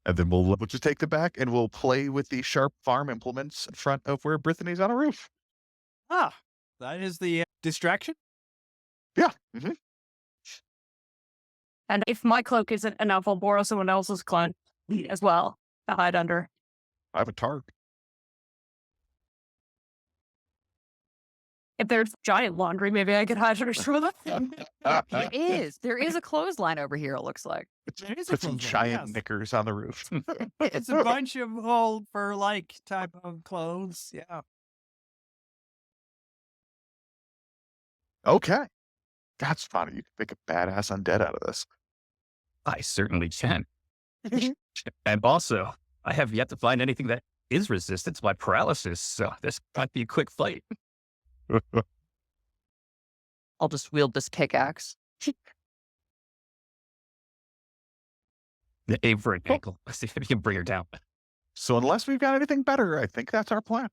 And then we'll just take them back and we'll play with the sharp farm implements in front of where Brittany's on a roof. Ah, that is the distraction. Yeah. Mm-hmm. And if my cloak isn't enough, I'll borrow someone else's cloak as well to hide under. I have a tarp. If there's giant laundry, maybe I could hide under some of them. There is a clothesline over here, it looks like. There is a Put some clothesline, giant yes. knickers on the roof. It's a bunch of old fur-like type of clothes. Yeah. Okay. That's funny. You can make a badass undead out of this. I certainly can. And also, I have yet to find anything that is resistant to my paralysis, so this might be a quick fight. I'll just wield this pickaxe. Aim for an ankle. Let's see if we can bring her down. So unless we've got anything better, I think that's our plan.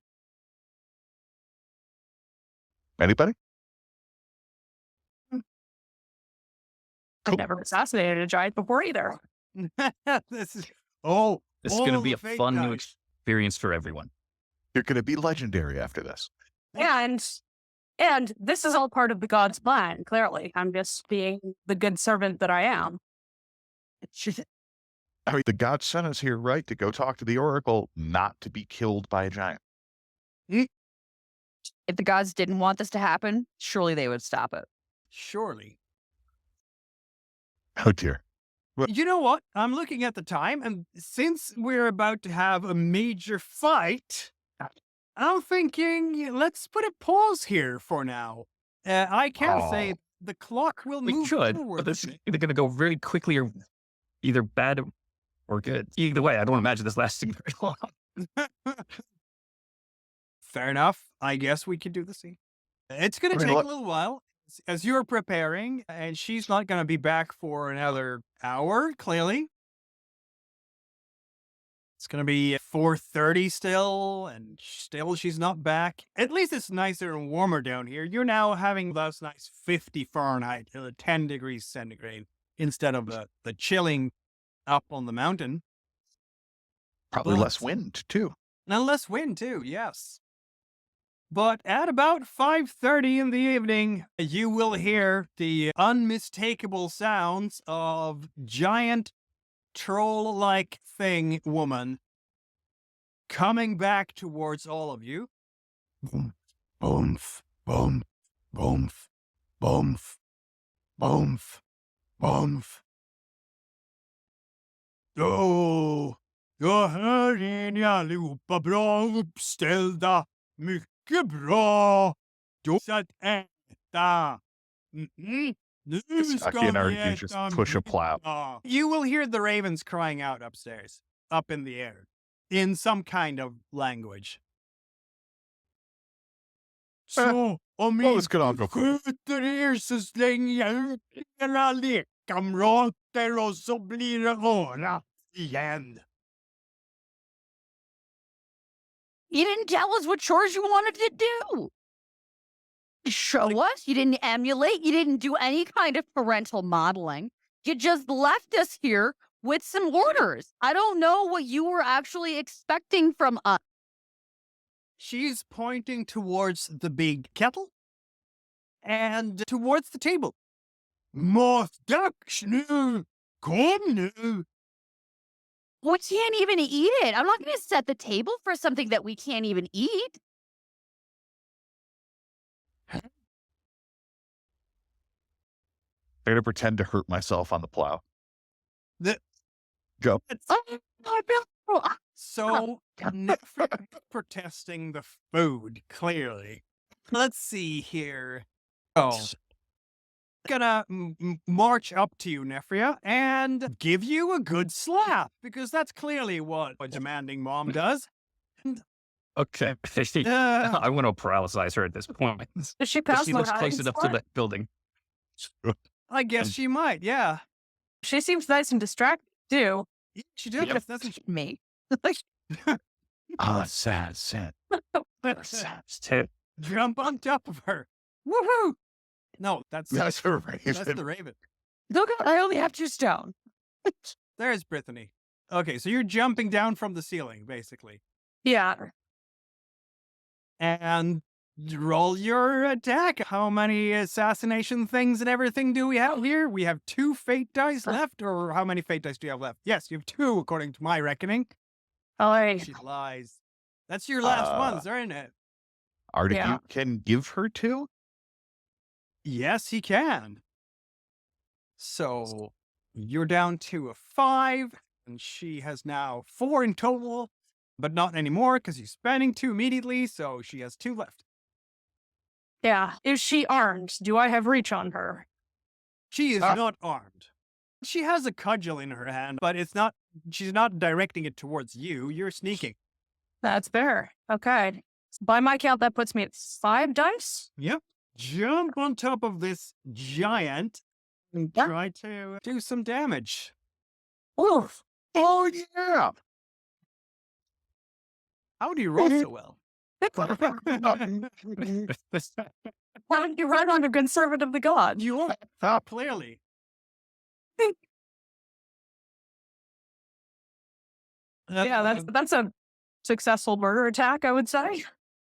Anybody? I've never assassinated a giant before either. This is This is going to all be the a fake fun new dice. experience for everyone. You're going to be legendary after this. And this is all part of the god's plan, clearly. I'm just being the good servant that I am. I mean, the god sent us here, right, to go talk to the oracle, not to be killed by a giant. If the gods didn't want this to happen, surely they would stop it. Surely. Oh, dear. You know what? I'm looking at the time, and since we're about to have a major fight, I'm thinking let's put a pause here for now. I can't say the clock will We move could, forward. but this is either going to go very quickly or either bad or good. Either way, I don't imagine this lasting very long. Fair enough. I guess we could do the scene. It's going to I mean, take look- a little while as you're preparing, and she's not going to be back for another hour, clearly. It's going to be 4:30 still, and still she's not back. At least it's nicer and warmer down here. You're now having those nice 50 Fahrenheit, 10 degrees centigrade, instead of the chilling up on the mountain. Probably But- less wind, too. And less wind, too, yes. But at about 5:30 in the evening, you will hear the unmistakable sounds of giant troll-like thing woman coming back towards all of you. Boom, boomf, boom, boomf, boomf, boomf, boomf. Ja, här är ni allihopa bra uppställda. Mycket bra. Då ska att äta. Mhm. Nu ska Gostaki and vi Arju just äta push a plow. middag. You will hear the ravens crying out upstairs, up in the air, in some kind of language. Så om well, this could all inte go quick. sköter er så slänger jag ut era lekkamrater och så blir det vårat igen. You didn't tell us what chores you wanted to do. Show us. You didn't emulate. You didn't do any kind of parental modeling. You just left us here with some orders. I don't know what you were actually expecting from us. She's pointing towards the big kettle and towards the table. Mat dags nu! Kom nu! We can't even eat it. I'm not going to set the table for something that we can't even eat. I'm going to pretend to hurt myself on the plow. The- Go. So, Nefrit is protesting the food, clearly. Let's see here. Oh. gonna march up to you, Nephria, and give you a good slap, because that's clearly what a demanding mom does. Okay. I want to paralyze her at this point. Does she Because pass she my lives close hiding enough to spot? that building. I guess she might, yeah. She seems nice and distracted too. Yeah, she does, Yep. doesn't she? Me. Ah, sad, sad. sad. Jump on top of her. Woohoo! No, that's That's a that's raven. the raven. Look, I only have 2 stone. There's Brittany. Okay, so you're jumping down from the ceiling, basically. Yeah. And roll your attack. How many assassination things and everything do we have here? We have 2 fate dice left, or how many fate dice do you have left? Yes, you have 2, according to my reckoning. Oh, I She lies. That's your last Uh, ones, aren't it? Arctic, Yeah. you can give her 2? Yes, he can. So you're down to a 5, and she has now 4 in total, but not anymore because you're spending 2 immediately, so she has 2 left. yeah. Is she armed? Do I have reach on her? She is not armed. She has a cudgel in her hand, but she's not directing it towards you. You're sneaking. That's fair. Okay. By my count, that puts me at 5 dice. Yep. Jump on top of this giant and Yeah. try to do some damage. Oof. Oh, yeah. How do you roll so well? Why did you run on a conservative the god? You are, Top. clearly. Yeah, that's a successful murder attack, I would say.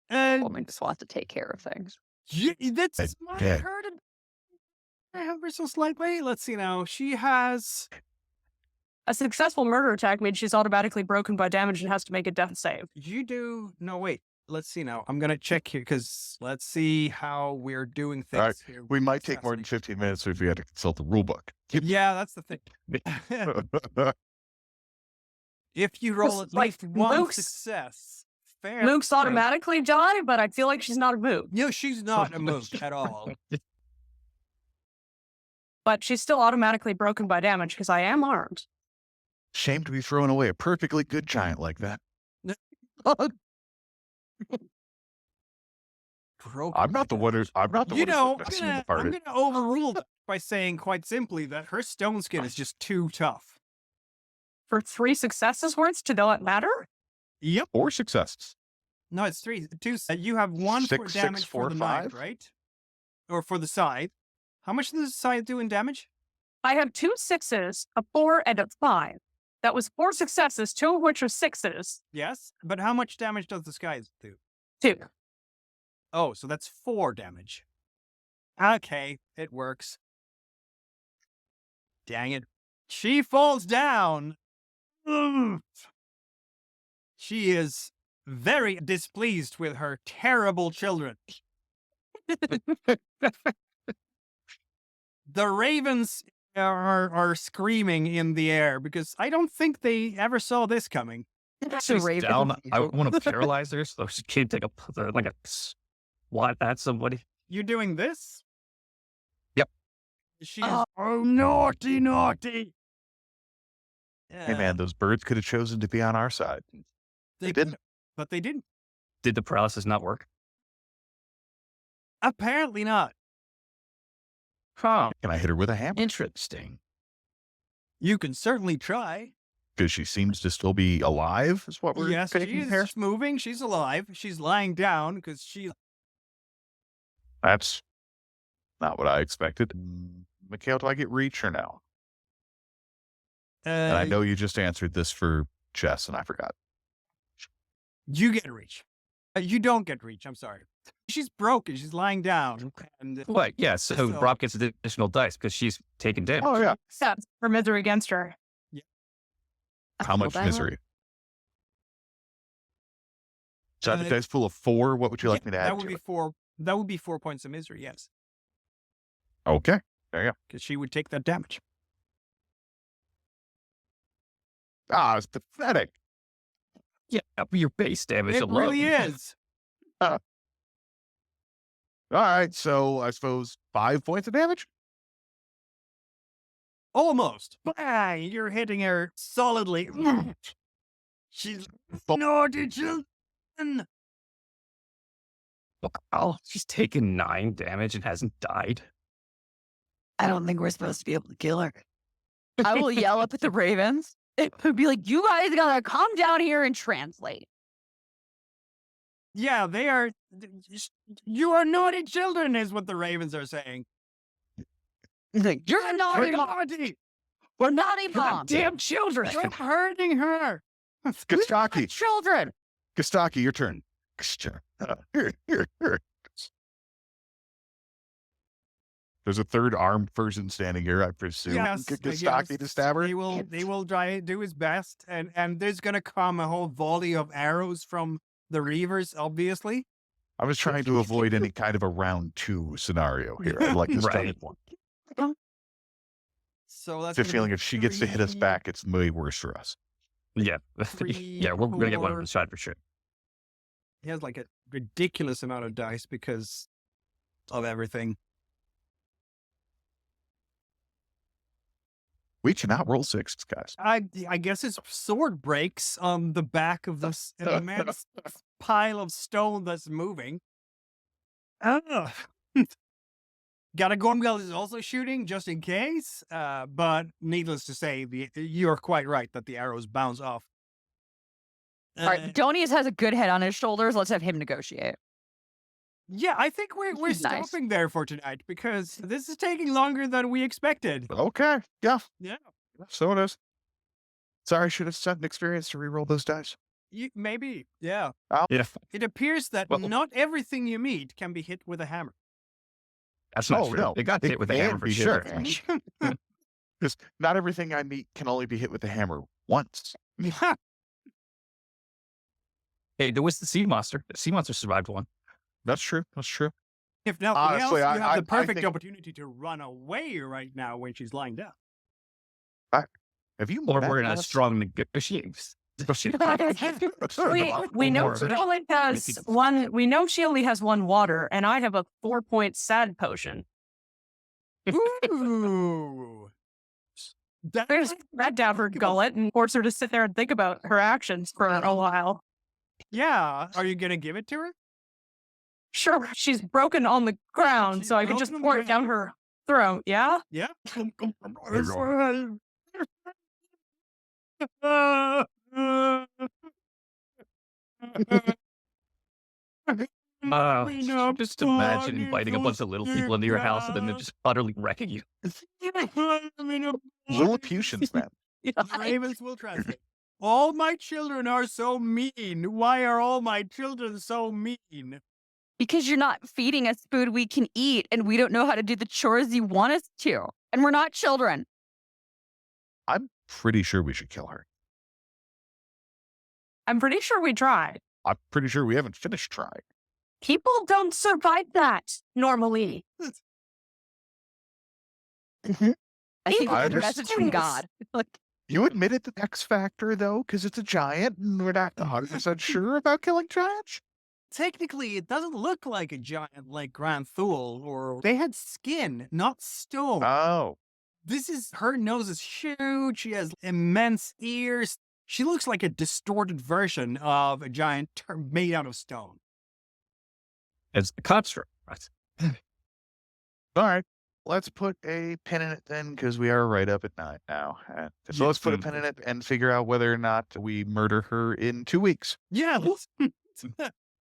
Woman just wants to take care of things. That's Dead. my her to ever so slightly. Let's see now. She has A successful murder attack means she's automatically broken by damage and has to make a death save. no wait. Let's see now. I'm gonna check here because let's see how we're doing things All right. here. We might take more than 15 minutes if we had to consult the rule book. Yeah, that's the thing. If you roll at Like least one Luke's- success, fair. Mooks automatically die, but I feel like she's not a mook. No, she's not a mook at all. But she's still automatically broken by damage because I am armed. Shame to be throwing away a perfectly good giant like that. Broken I'm not the by one who's. I'm not the You one know, who's I'm gonna overrule that by saying quite simply that her stone skin is just too tough. For 3 successes worth to not matter? Yep. 4 successes. No, it's 3. 2. You have 1 for 6, damage 4, for the knife, 5? right? Or for the scythe. How much does the scythe do in damage? I have 2 6s, a 4, and a 5. That was 4 successes, 2 of which are 6s. Yes, but how much damage does the scythe do? 2. Oh, so that's 4 damage. Okay, it works. Dang it. She falls down. Ugh. She is very displeased with her terrible children. The ravens are screaming in the air because I don't think they ever saw this coming. So Raven. Down, I want to paralyze her so she can't take a swat at somebody. You're doing this? Yep. She is, oh, naughty, naughty. Hey man, those birds could have chosen to be on our side. They didn't. But they didn't. Did the paralysis not work? Apparently not. Huh. Can I hit her with a hammer? Interesting. You can certainly try. Because she seems to still be alive. Is what we're Yes, she taking is here. moving. She's alive. She's lying down because she. That's not what I expected. Mikhail, do I get reach or no? And I know you just answered this for Jess, and I forgot. You get reach. You don't get reach. I'm sorry. She's broken. She's lying down. And What? Yeah, so So- Rob gets additional dice because she's taking damage. Oh yeah. Yeah, for misery against her. How much misery? So I have a dice full of 4. What would you like me to add that would to be it? 4. That would be 4 points of misery. Yes, Okay. There you go. because she would take that damage. Ah, it's pathetic. Yeah, your base damage It alone. really is. All right. So I suppose 5 points of damage. Almost. Bang! You're hitting her solidly. She's naughty children. Look, oh, she's taken 9 damage and hasn't died. I don't think we're supposed to be able to kill her. I will yell up at the ravens. It would be like, you guys gotta come down here and translate. Yeah, they are. You are naughty children, is what the ravens are saying. Like, you're a naughty mom. Naughty. We're naughty moms. Damn children. You're hurting her. Gustaki, Children. Gustaki, your turn. Here. There's a third armed person standing here, I presume. Yes, Gustaki to stab her. He will try do his best, and there's gonna come a whole volley of arrows from the reavers, obviously. I was trying to avoid any kind of a round 2 scenario here. I'd like to start Right. at one. So that's The gonna feeling be if she gets to hit us 3, back, it's way worse for us. Yeah. 3, Yeah, we're going to get one 4. on the side for sure. He has like a ridiculous amount of dice because of everything. We cannot roll 6, guys. I guess his sword breaks on the back of this immense pile of stone that's moving. Ugh. Garagormgal is also shooting just in case, but needless to say, you're quite right that the arrows bounce off. All right, Donius has a good head on his shoulders. Let's have him negotiate. Yeah, I think we're Nice. stopping there for tonight because this is taking longer than we expected. Okay. Yeah. Yeah. So it is. Sorry, I should have set an experience to reroll those dice. Maybe, yeah. Yeah. It appears that Well- not everything you meet can be hit with a hammer. That's not Oh, true. no. They got It hit with a can hammer for be hit sure. with a hammer. Because not everything I meet can only be hit with a hammer once. Hey, there was the sea monster. The sea monster survived one. That's true. That's true. If nothing Honestly, else, you have I the perfect think- opportunity to run away right now when she's lying down. Have you Or met we're in a us? strong negotiation. We know Or- she only has one. We know she only has one water, and I have a 4-point sad potion. Ooh. There's that down her gullet and force her to sit there and think about her actions for a while. Yeah. Are you going to give it to her? Sure, she's broken on the ground, She's so I can broken just on the pour it down her throat. Yeah. Yeah. Just imagine inviting a bunch of little people into your house and then they're just utterly wrecking you. Lilliputians, man. The ravens will translate. All my children are so mean. Why are all my children so mean? Because you're not feeding us food we can eat, and we don't know how to do the chores you want us to. And we're not children. I'm pretty sure we should kill her. I'm pretty sure we tried. I'm pretty sure we haven't finished trying. People don't survive that normally. I think I it's a understand. message from God. Like, You admitted the X factor, though, because it's a giant, and we're not 100% sure about killing giants? Technically, it doesn't look like a giant like Grand Thule, or they had skin, not stone. Oh. Her nose is huge. She has immense ears. She looks like a distorted version of a giant made out of stone. It's the construct. Right? All right. Let's put a pin in it then, because we are right up at 9 now. So let's put a pin in it and figure out whether or not we murder her in 2 weeks. Yeah.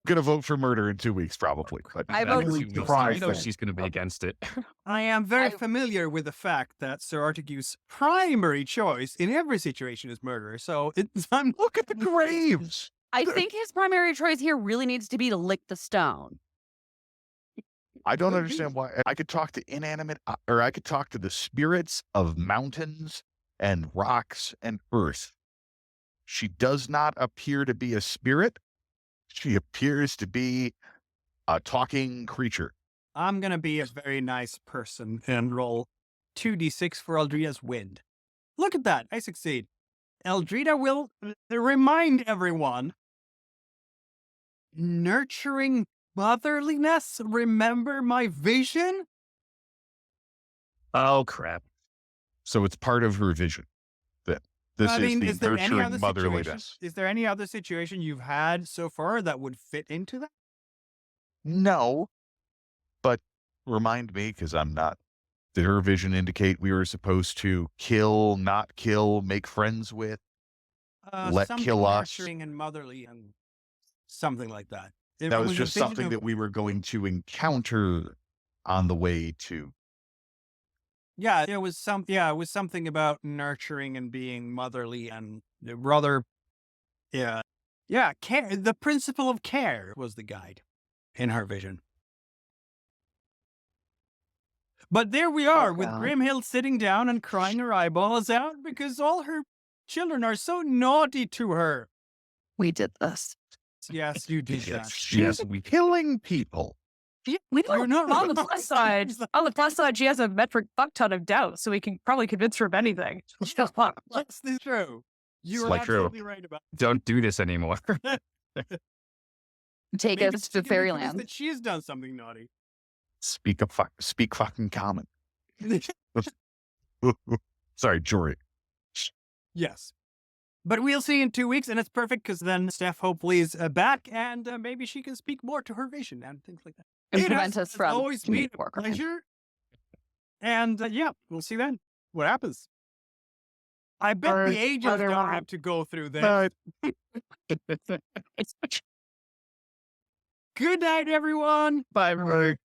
Gonna vote for murder in 2 weeks, probably. But I vote You know, surprise you know thing. she's going to be against it. I am very I- familiar with the fact that Sir Artigue's primary choice in every situation is murder. So I'm look at the graves. I think his primary choice here really needs to be to lick the stone. I don't understand why. I could talk to inanimate, or I could talk to the spirits of mountains and rocks and earth. She does not appear to be a spirit. She appears to be a talking creature. I'm gonna be a very nice person and roll 2d6 for Eldrida's wind. Look at that, I succeed. Eldrida will remind everyone. Nurturing motherliness, remember my vision? Oh, crap. So it's part of her vision that this I is mean, the is there any nurturing other situation? motherliness. Is there any other situation you've had so far that would fit into that? No, but remind me, because I'm not. Did her vision indicate we were supposed to kill, not kill, make friends with, let Something kill us? nurturing and motherly and something like that. It That was a just vision something of- that we were going to encounter on the way to. Yeah, it was something about nurturing and being motherly and rather, yeah, care. The principle of care was the guide in her vision. But there we are with God. Grimhild sitting down and crying her eyeballs out because all her children are so naughty to her. We did this. Yes, you did that. Yes, we Killing people. We You're not on the wrong. plus side. On the plus side, she has a metric fuck ton of doubt, so we can probably convince her of anything. That's true. You're like true. absolutely right about don't do this anymore. Take Maybe us she to can be convinced fairyland. that she has done something naughty. Speak fucking common. Sorry, Jory. Yes. But we'll see in 2 weeks, and it's perfect because then Steph hopefully is back, and maybe she can speak more to her vision and things like that. And It prevent has us from always been committing a war crime. pleasure. And yeah, we'll see then what happens. I bet the agents other don't one. have to go through this. Good night, everyone. Bye, everybody.